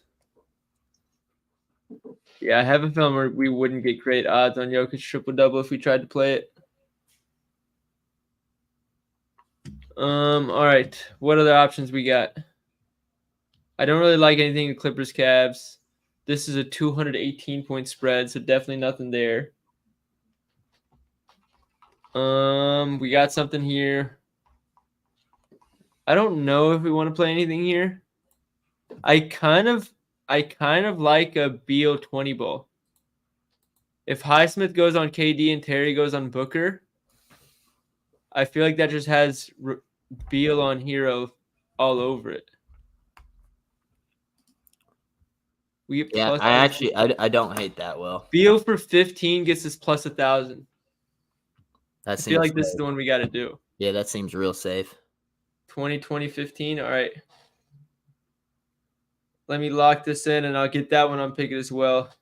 Yeah, I have a feeling where we wouldn't get great odds on Jokic triple double if we tried to play it. All right. What other options we got? I don't really like anything in Clippers Cavs. This is a 218-point spread, so definitely nothing there. We got something here. I don't know if we want to play anything here. I kind of like a Beal 20 ball. If Highsmith goes on KD and Terry goes on Booker, I feel like that just has Beal on Hero all over it. We get Yeah, plus I don't hate that, Will. Beal for 15 gets us plus 1,000. That I feel seems like this is safe. the one we got to do. Yeah, that seems real safe. 20, 15. All right. Let me lock this in, and I'll get that one on pick as well.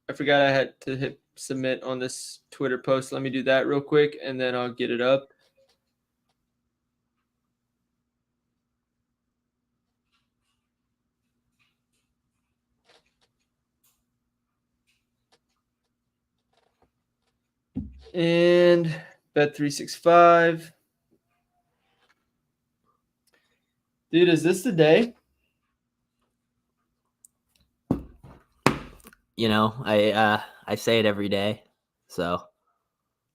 I forgot I had to hit submit on this Twitter post. Let me do that real quick, and then I'll get it up. And Bet365. Dude, is this the day? You know, I say it every day. So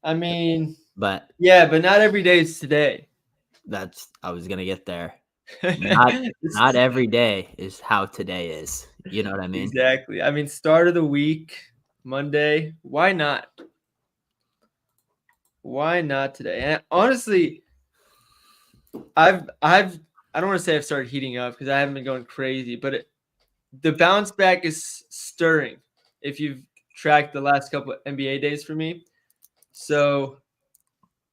I mean, but yeah, but not every day is today. I was gonna get there. Not every day is how today is. You know what I mean? Exactly. I mean, start of the week, Monday. Why not? Why not today? And honestly, I don't want to say I've started heating up because I haven't been going crazy, but the bounce back is stirring. If you've tracked the last couple of NBA days for me, so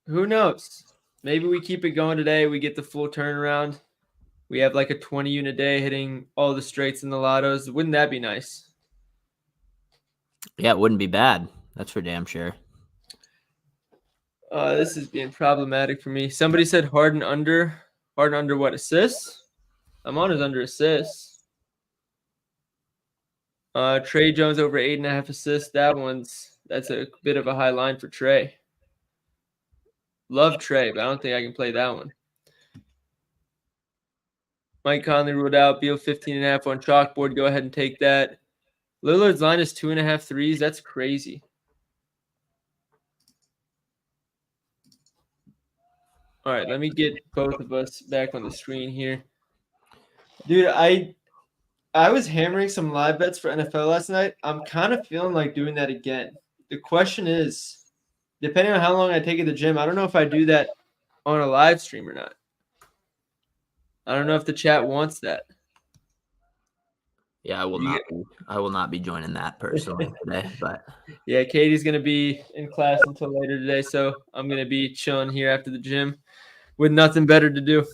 who knows? Maybe we keep it going today. We get the full turnaround. We have like a 20 unit day hitting all the straights and the lottos. Wouldn't that be nice? Yeah, it wouldn't be bad. That's for damn sure. This is being problematic for me. Somebody said Harden under. Harden under what, assists? I'm on his under assists. Trey Jones over 8.5 assists. That's a bit of a high line for Trey. Love Trey, but I don't think I can play that one. Mike Conley ruled out. Beal 15.5 on chalkboard. Go ahead and take that. Lillard's line is 2.5 threes. That's crazy. All right, let me get both of us back on the screen here. Dude, I was hammering some live bets for NFL last night. I'm kind of feeling like doing that again. The question is, depending on how long I take at the gym, I don't know if I do that on a live stream or not. I don't know if the chat wants that. Yeah, I will not be joining that personally today, but yeah, Katie's gonna be in class until later today, so I'm gonna be chilling here after the gym with nothing better to do.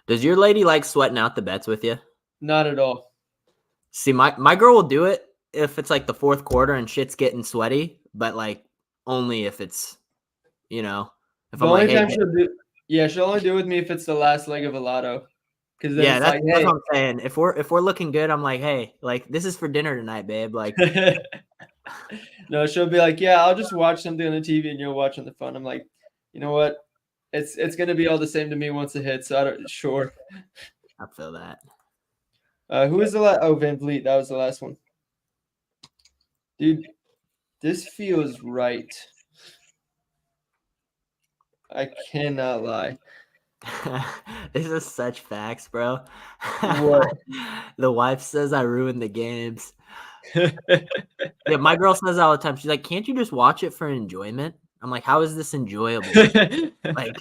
Does your lady like sweating out the bets with you? Not at all. See, my girl will do it if it's like the fourth quarter and shit's getting sweaty, but like only if it's, if The I'm only like, hey, time she'll only do it with me if it's the last leg of a lotto. Because then yeah, it's that's, like, that's hey. what I'm saying. If we're looking good, I'm like, hey, like this is for dinner tonight, babe. Like, no, she'll be like, yeah, I'll just watch something on the TV and you'll watch on the phone. I'm like, you know what? It's gonna be all the same to me once it hits. So I don't sure. I feel that. Who was the last? Oh, Van Vliet. That was the last one. Dude, this feels right. I cannot lie. This is such facts, bro. What? The wife says I ruined the games. Yeah, my girl says that all the time. She's like, can't you just watch it for enjoyment? I'm like, how is this enjoyable? like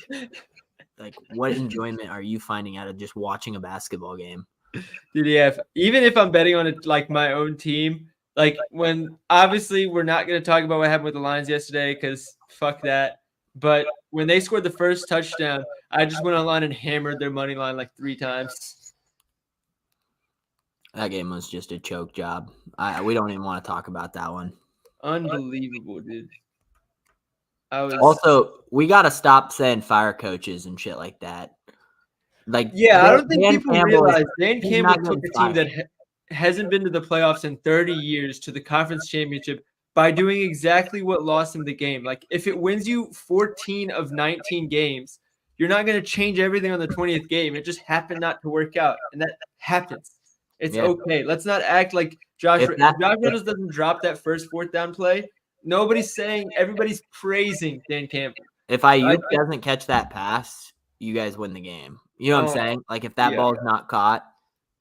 what enjoyment are you finding out of just watching a basketball game? Dude, yeah. Even if I'm betting on it, like my own team, like when obviously we're not going to talk about what happened with the Lions yesterday because fuck that. But when they scored the first touchdown, I just went online and hammered their money line like 3 times. That game was just a choke job. We don't even want to talk about that one. Unbelievable, dude. Also, we got to stop saying fire coaches and shit like that. Like, yeah, I don't think Dan people Campbell realize Dan Campbell took a team fired. that hasn't been to the playoffs in 30 years to the conference championship by doing exactly what lost him the game. Like, if it wins you 14 of 19 games, you're not going to change everything on the 20th game. It just happened not to work out, and that happens. It's okay. Let's not act like Josh Reynolds doesn't drop that first 4th down play. Nobody's saying – everybody's praising Dan Campbell. If Ayuk doesn't catch that pass, you guys win the game. You know what I'm saying? Like, if that ball is not caught,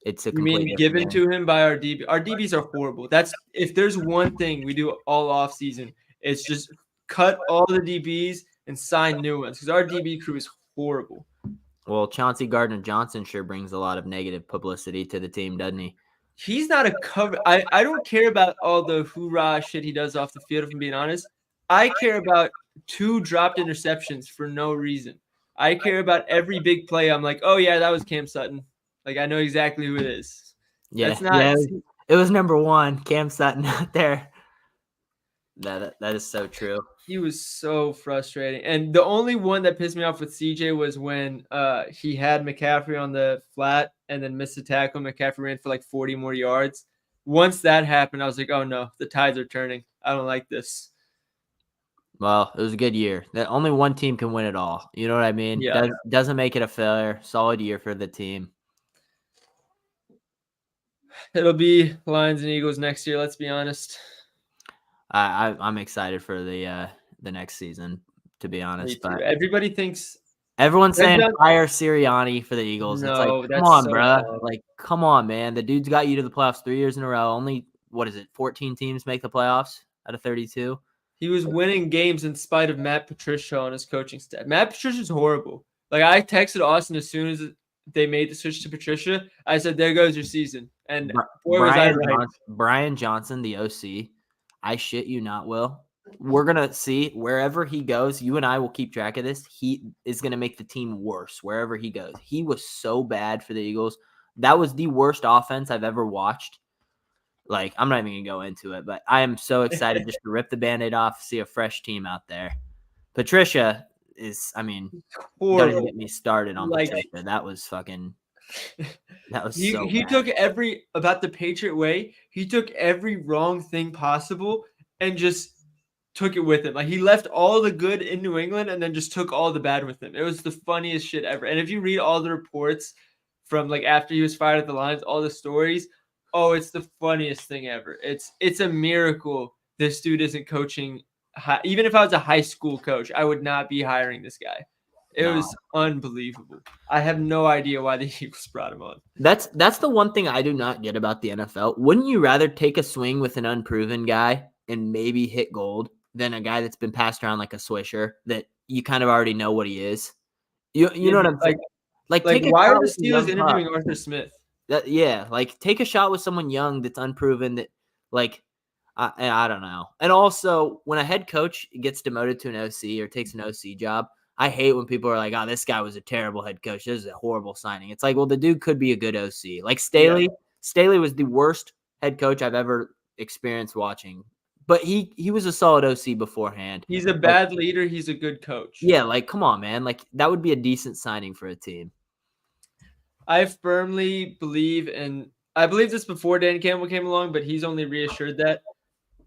it's a complete different given to him by our DB. Our DBs are horrible. That's if there's one thing we do all off season, it's just cut all the DBs and sign new ones because our DB crew is horrible. Well, Chauncey Gardner-Johnson sure brings a lot of negative publicity to the team, doesn't he? He's not a cover. I don't care about all the hoorah shit he does off the field, if I'm being honest. I care about 2 dropped interceptions for no reason. I care about every big play. I'm like, oh yeah, that was Cam Sutton. Like I know exactly who it is. Yeah, That's not. it was number 1, Cam Sutton out there. That is so true. He was so frustrating. And the only one that pissed me off with CJ was when he had McCaffrey on the flat and then missed a tackle. McCaffrey ran for like 40 more yards. Once that happened, I was like, oh no, the tides are turning. I don't like this. Well, it was a good year. That only one team can win it all. You know what I mean? Yeah. Doesn't make it a failure. Solid year for the team. It'll be Lions and Eagles next year, let's be honest. I'm excited for the next season, to be honest. But everybody thinks everyone's saying fire Sirianni for the Eagles. No, it's like, come on, bro. Like, come on, man. The dude's got you to the playoffs 3 years in a row. Only 14 teams make the playoffs out of 32. He was winning games in spite of Matt Patricia on his coaching staff. Matt Patricia's horrible. Like I texted Austin as soon as they made the switch to Patricia. I said, "There goes your season." And boy, was I right. Brian Johnson, the OC. I shit you not, Will. We're gonna see wherever he goes. You and I will keep track of this. He is gonna make the team worse wherever he goes. He was so bad for the Eagles. That was the worst offense I've ever watched. Like, I'm not even going to go into it, but I am so excited just to rip the Band-Aid off, see a fresh team out there. Patricia is, don't even get me started on Patricia. That was fucking, that was so He bad. took about the Patriot way, he took every wrong thing possible and just took it with him. Like, he left all the good in New England and then just took all the bad with him. It was the funniest shit ever. And if you read all the reports from, like, after he was fired at the Lions, all the stories, oh, it's the funniest thing ever. It's a miracle this dude isn't coaching. Even if I was a high school coach, I would not be hiring this guy. It was unbelievable. I have no idea why the Eagles brought him on. That's the one thing I do not get about the NFL. Wouldn't you rather take a swing with an unproven guy and maybe hit gold than a guy that's been passed around like a swisher that you kind of already know what he is? You know what I'm saying? Like why are the Steelers interviewing Arthur Smith? Like take a shot with someone young that's unproven that, like, I don't know. And also, when a head coach gets demoted to an OC or takes an OC job, I hate when people are like, oh, this guy was a terrible head coach. This is a horrible signing. It's like, well, the dude could be a good OC. Like Staley. Yeah. Staley was the worst head coach I've ever experienced watching. But he was a solid OC beforehand. He's a bad leader. He's a good coach. Yeah, like, come on, man. Like, that would be a decent signing for a team. I firmly believe, and I believe this before Dan Campbell came along, but he's only reassured that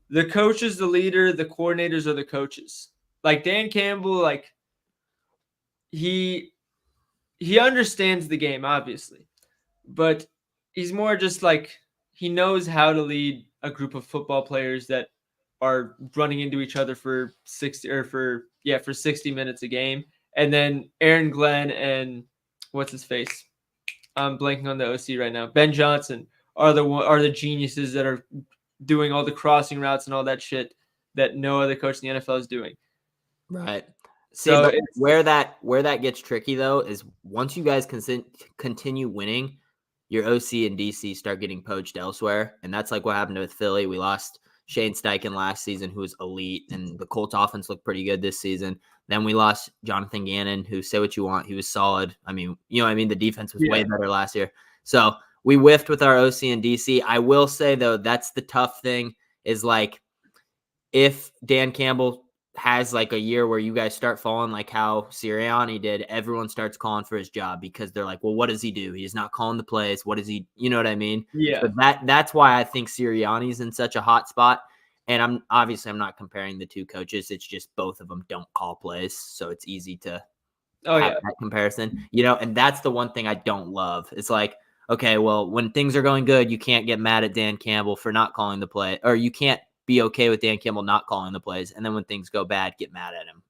the coach is the leader, the coordinators are the coaches. Like Dan Campbell, like he understands the game, obviously, but he's more just like he knows how to lead a group of football players that are running into each other for 60 minutes a game, and then Aaron Glenn and what's his face. I'm blanking on the OC right now. Ben Johnson are the geniuses that are doing all the crossing routes and all that shit that no other coach in the NFL is doing. Right. So where that gets tricky though is once you guys continue winning, your OC and DC start getting poached elsewhere, and that's like what happened with Philly. We lost Shane Steichen last season, who was elite, and the Colts offense looked pretty good this season. Then we lost Jonathan Gannon, who, say what you want, he was solid. I mean, the defense was way better last year. So we whiffed with our OC and DC. I will say, though, that's the tough thing is, like, if Dan Campbell has, like, a year where you guys start falling like how Sirianni did, everyone starts calling for his job because they're like, well, what does he do? He's not calling the plays. What is he – you know what I mean? Yeah. But that's why I think Sirianni's in such a hot spot. And I'm not comparing the two coaches. It's just both of them don't call plays, so it's easy to have that comparison. And that's the one thing I don't love. It's like, okay, well, when things are going good, you can't get mad at Dan Campbell for not calling the play, or you can't be okay with Dan Campbell not calling the plays, and then when things go bad, get mad at him.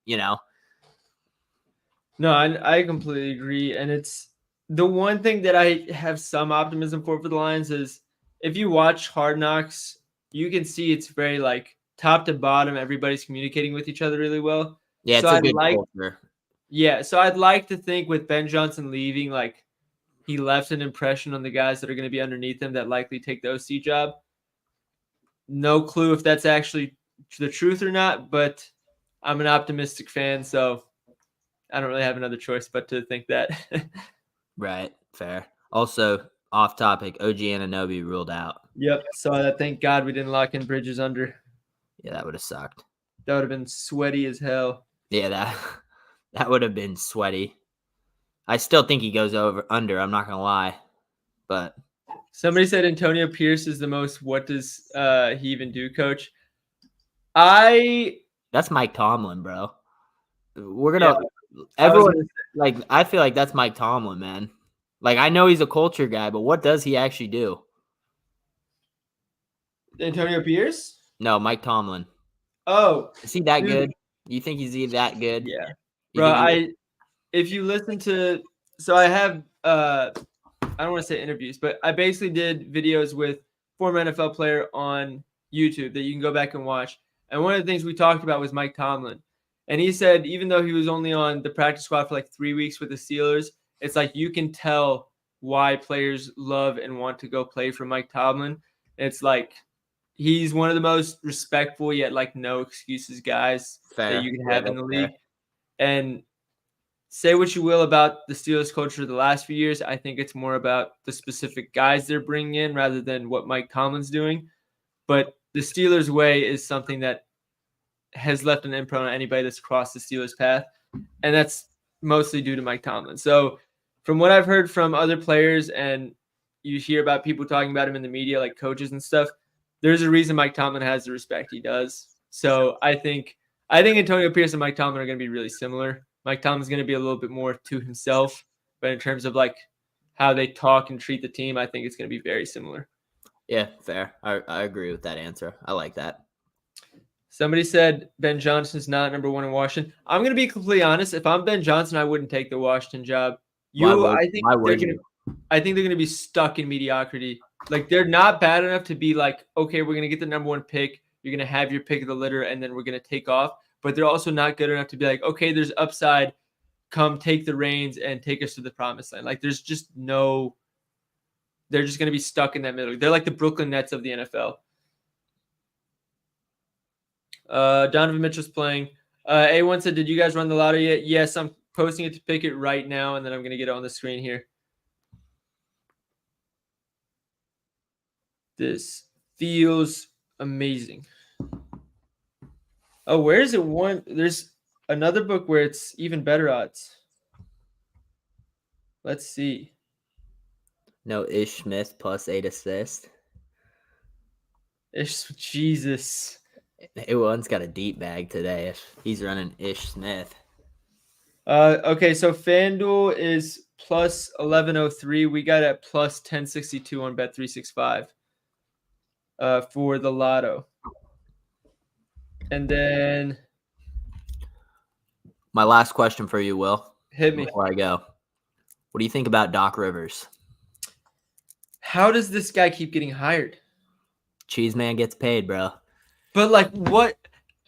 No, I completely agree, and it's the one thing that I have some optimism for the Lions is if you watch Hard Knocks, you can see it's very like top to bottom. Everybody's communicating with each other really well. Yeah, it's a good culture. Yeah, so I'd like to think with Ben Johnson leaving, like he left an impression on the guys that are going to be underneath him that likely take the OC job. No clue if that's actually the truth or not, but I'm an optimistic fan, so I don't really have another choice but to think that. Right. Fair. Also, off topic, OG Anunoby ruled out. Yep. So thank God we didn't lock in Bridges under. Yeah, that would have sucked. That would have been sweaty as hell. Yeah, that would have been sweaty. I still think he goes under. I'm not gonna lie, but somebody said Antonio Pierce is the most. What does he even do, Coach? That's Mike Tomlin, bro. We're gonna everyone like. I feel like that's Mike Tomlin, man. Like I know he's a culture guy, but what does he actually do? Antonio Pierce? No, Mike Tomlin. Oh, is he that good? You think he's that good? Yeah, bro. If you listen to, so I have I don't want to say interviews, but I basically did videos with former NFL player on YouTube that you can go back and watch. And one of the things we talked about was Mike Tomlin. And he said, even though he was only on the practice squad for like 3 weeks with the Steelers, it's like you can tell why players love and want to go play for Mike Tomlin. It's like he's one of the most respectful yet like no excuses guys that you can have in the league. And say what you will about the Steelers culture the last few years. I think it's more about the specific guys they're bringing in rather than what Mike Tomlin's doing. But the Steelers way is something that has left an imprint on anybody that's crossed the Steelers path. And that's mostly due to Mike Tomlin. So from what I've heard from other players and you hear about people talking about him in the media, like coaches and stuff, there's a reason Mike Tomlin has the respect he does. So I think Antonio Pierce and Mike Tomlin are going to be really similar. Mike Tomlin's going to be a little bit more to himself, but in terms of like how they talk and treat the team, I think it's going to be very similar. Yeah, fair. I agree with that answer. I like that. Somebody said Ben Johnson's not number one in Washington. I'm going to be completely honest. If I'm Ben Johnson, I wouldn't take the Washington job. I think they're going to be stuck in mediocrity. Like they're not bad enough to be like, okay, we're going to get the number one pick. You're going to have your pick of the litter, and then we're going to take off. But they're also not good enough to be like, okay, there's upside. Come take the reins and take us to the promised land. Like there's just no. They're just going to be stuck in that middle. They're like the Brooklyn Nets of the NFL. Donovan Mitchell's playing. A1 said, did you guys run the lottery yet? Yes, I'm posting it to pick it right now, and then I'm going to get it on the screen here. This feels amazing. Oh, where is it? There's another book where it's even better odds. Let's see. No, Ish Smith plus 8 assists. Jesus. A1's got a deep bag today if he's running Ish Smith. Okay, so FanDuel is plus 1103. We got at plus 1062 on Bet365 for the lotto. And then my last question for you, Will. Hit me before I go. What do you think about Doc Rivers? How does this guy keep getting hired? Cheese man gets paid, bro. But like what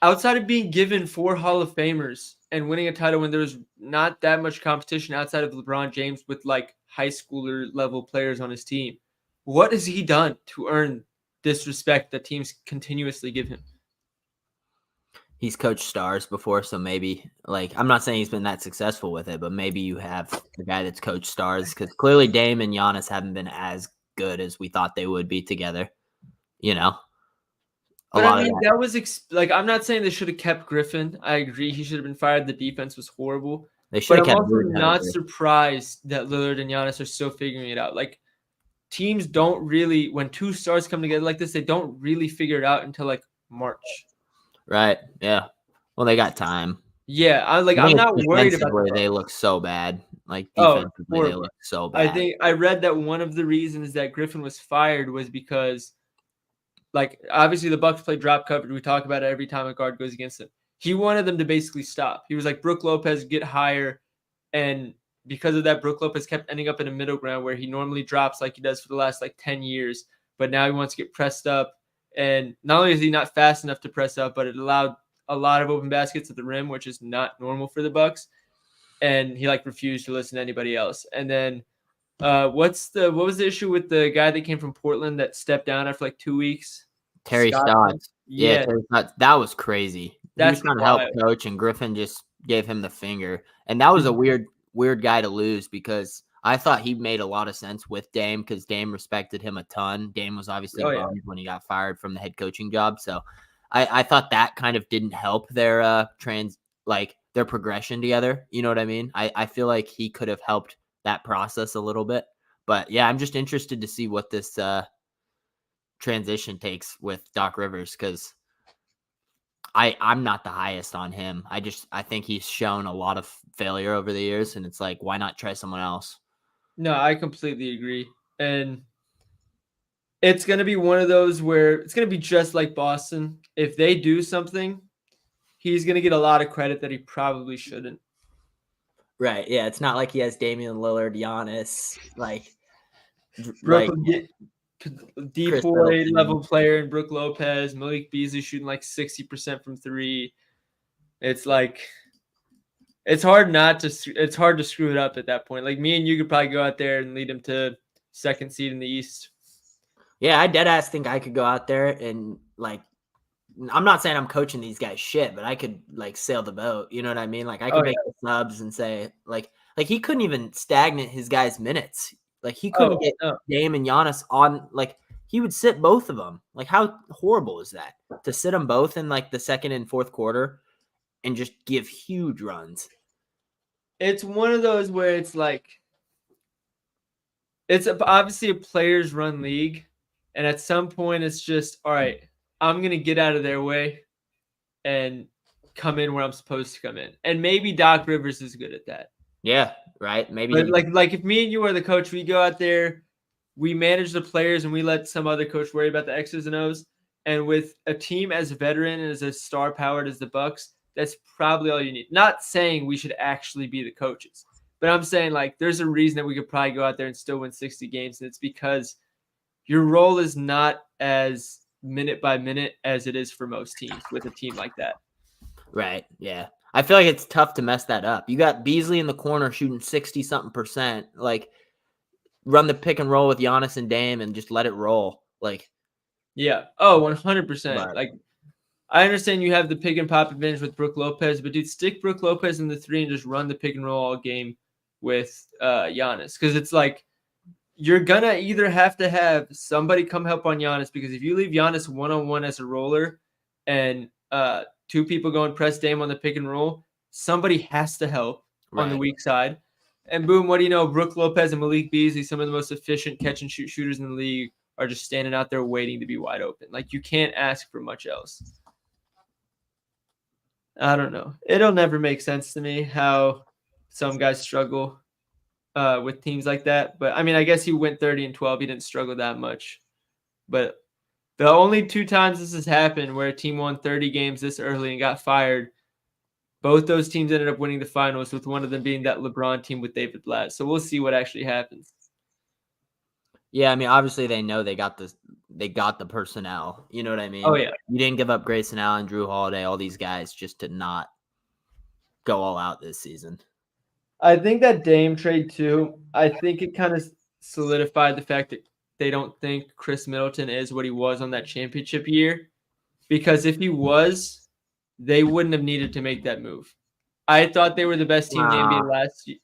outside of being given 4 Hall of Famers and winning a title when there was not that much competition outside of LeBron James with like high schooler level players on his team, what has he done to earn this respect that teams continuously give him? He's coached stars before, so maybe like I'm not saying he's been that successful with it, but maybe you have the guy that's coached stars because clearly Dame and Giannis haven't been as good as we thought they would be together. You know, but I mean that was like I'm not saying they should have kept Griffin. I agree he should have been fired. The defense was horrible. They should have kept. I'm also not surprised that Lillard and Giannis are still figuring it out. Like teams don't really, when 2 stars come together like this, they don't really figure it out until like March. Right. Yeah. Well, they got time. Yeah. I'm not worried about where they look so bad. Like defensively, they look so bad. I think I read that one of the reasons that Griffin was fired was because, like, obviously the Bucks play drop coverage. We talk about it every time a guard goes against them. He wanted them to basically stop. He was like, Brook Lopez, get higher. And because of that, Brook Lopez kept ending up in a middle ground where he normally drops like he does for the last like 10 years. But now he wants to get pressed up. And not only is he not fast enough to press up, but it allowed a lot of open baskets at the rim, which is not normal for the Bucks. and he like refused to listen to anybody else. And then what was the issue with the guy that came from Portland that stepped down after like 2 weeks? Terry Scotland? Stotts. Yeah, Yeah, Terry Stotts. That was crazy. He was that's trying to help wild. coach, and Griffin just gave him the finger. And that was a weird guy to lose because I thought he made a lot of sense with Dame because Dame respected him a ton. Dame was obviously bummed when he got fired from the head coaching job. So I thought that kind of didn't help their their progression together. You know what I mean? I feel like he could have helped that process a little bit. But yeah, I'm just interested to see what this transition takes with Doc Rivers because I'm not the highest on him. I think he's shown a lot of failure over the years, and it's like, why not try someone else? No, I completely agree. And it's going to be one of those where it's going to be just like Boston. If they do something, he's going to get a lot of credit that he probably shouldn't. Right. Yeah. It's not like he has Damian Lillard, Giannis, Brooklyn, Chris D-boy Middleton. level player in Brook Lopez, Malik Beasley shooting like 60% from three. It's like it's hard to screw it up at that point. Like me and you could probably go out there and lead him to second seed in the East. Yeah, I dead ass think I could go out there and I'm not saying I'm coaching these guys shit, but I could sail the boat. You know what I mean? Like I could make the subs and say like he couldn't even stagnate his guys' minutes. Like he couldn't get Dame and Giannis on. Like he would sit both of them. Like how horrible is that to sit them both in like the second and fourth quarter and just give huge runs? It's one of those where it's like it's obviously a players run league, and at some point it's just all right. I'm gonna get out of their way and come in where I'm supposed to come in, and maybe Doc Rivers is good at that. Yeah, right. Maybe, but like if me and you are the coach, we go out there, we manage the players, and we let some other coach worry about the X's and O's. And with a team as veteran and as star powered as the Bucks, that's probably all you need. Not saying we should actually be the coaches, but I'm saying like there's a reason that we could probably go out there and still win 60 games, and it's because your role is not as minute by minute as it is for most teams with a team like that. Right. Yeah. I feel like it's tough to mess that up. You got Beasley in the corner shooting 60-something%. Like, run the pick and roll with Giannis and Dame and just let it roll. Like, yeah. Oh, 100%. Like, I understand you have the pick and pop advantage with Brook Lopez, but dude, stick Brook Lopez in the three and just run the pick and roll all game with Giannis. Because it's like you're going to either have to have somebody come help on Giannis, because if you leave Giannis one-on-one as a roller and two people go and press Dame on the pick and roll, somebody has to help on the weak side. And boom, what do you know? Brook Lopez and Malik Beasley, some of the most efficient catch and shoot shooters in the league, are just standing out there waiting to be wide open. Like, you can't ask for much else. I don't know. It'll never make sense to me how some guys struggle with teams like that. But I mean, I guess he went 30-12. He didn't struggle that much. But the only two times this has happened where a team won 30 games this early and got fired, both those teams ended up winning the finals, with one of them being that LeBron team with David Blatt. So we'll see what actually happens. Yeah, I mean, obviously they know they got the personnel. You know what I mean? Oh, yeah. You didn't give up Grayson Allen, Drew Holiday, all these guys just to not go all out this season. I think that Dame trade too, I think it kind of solidified the fact that they don't think Chris Middleton is what he was on that championship year. Because if he was, they wouldn't have needed to make that move. I thought they were the best team in the NBA last year.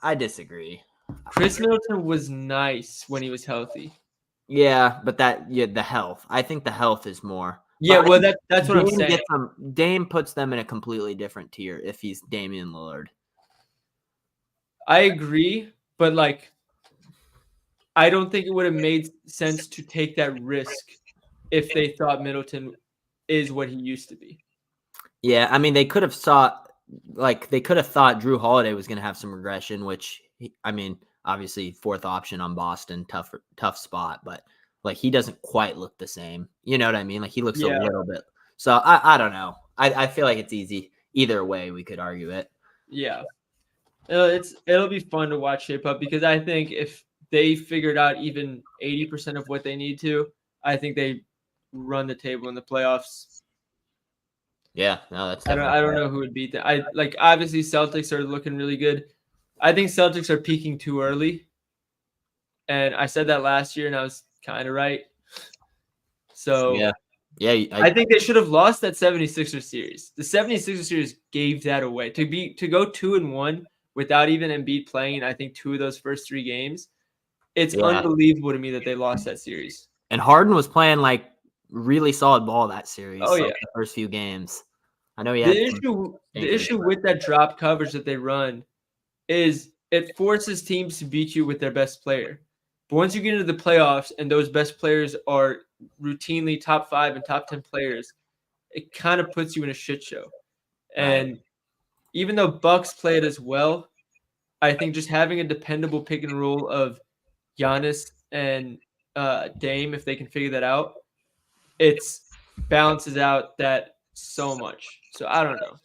I disagree. Chris Middleton was nice when he was healthy. Yeah, but the health. I think the health is more. Yeah, well, that's what I'm saying. Dame puts them in a completely different tier if he's Damian Lillard. I agree, but I don't think it would have made sense to take that risk if they thought Middleton is what he used to be. Yeah, I mean, they could have thought Drew Holiday was going to have some regression, which obviously fourth option on Boston, tough spot, but he doesn't quite look the same. You know what I mean? Like he looks a little bit. So I don't know. I feel like it's easy. Either way, we could argue it. Yeah. It'll be fun to watch shape up, because I think if they figured out even 80% of what they need to, I think they run the table in the playoffs. Yeah, no, that's I definitely don't know who would beat them. I like obviously Celtics are looking really good. I think Celtics are peaking too early. And I said that last year and I was kind of right. So yeah. I think they should have lost that 76ers series. The 76ers series gave that away. To go 2-1 without even Embiid playing, I think 2 of those first 3 games. It's unbelievable to me that they lost that series. And Harden was playing like really solid ball that series. Oh yeah, the first few games. I know he had the issue with that drop coverage that they run is it forces teams to beat you with their best player. But once you get into the playoffs and those best players are routinely top 5 and top 10 players, it kind of puts you in a shit show. And even though Bucks play it as well, I think just having a dependable pick and roll of Giannis and Dame, if they can figure that out, it's balances out that so much. So I don't know.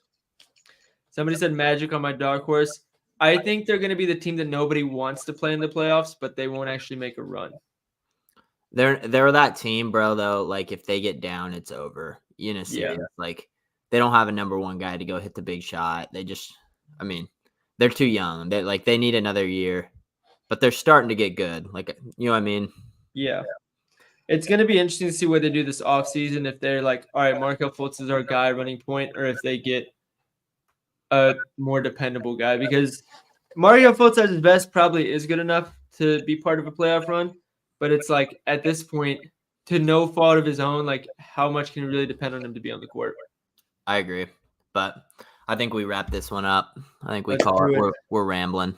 Somebody said Magic on my dark horse. I think they're going to be the team that nobody wants to play in the playoffs, but they won't actually make a run. They're that team, bro. Though, like if they get down, it's over. Like they don't have a number 1 guy to go hit the big shot. I mean, they're too young. They need another year, but they're starting to get good. Like you know what I mean? Yeah. It's going to be interesting to see what they do this offseason. If they're like, all right, Markelle Fultz is our guy running point, or if they get a more dependable guy, because Markelle Fultz at his best probably is good enough to be part of a playoff run, but it's like at this point, to no fault of his own, like how much can you really depend on him to be on the court? I agree, but I think we wrap this one up. I think we call it. We're rambling.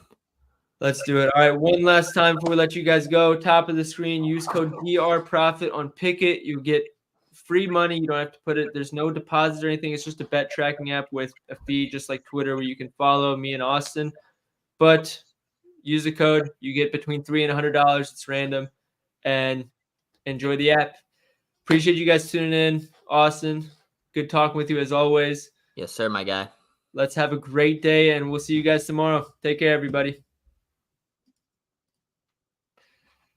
Let's do it. All right, one last time before we let you guys go. Top of the screen, use code DRProfit on Pickett. You get free money. You don't have to put it. There's no deposit or anything. It's just a bet tracking app with a fee, just like Twitter, where you can follow me and Austin. But use the code. You get between $3 and $100. It's random, and enjoy the app. Appreciate you guys tuning in, Austin. Good talking with you as always. Yes, sir, my guy. Let's have a great day, and we'll see you guys tomorrow. Take care, everybody.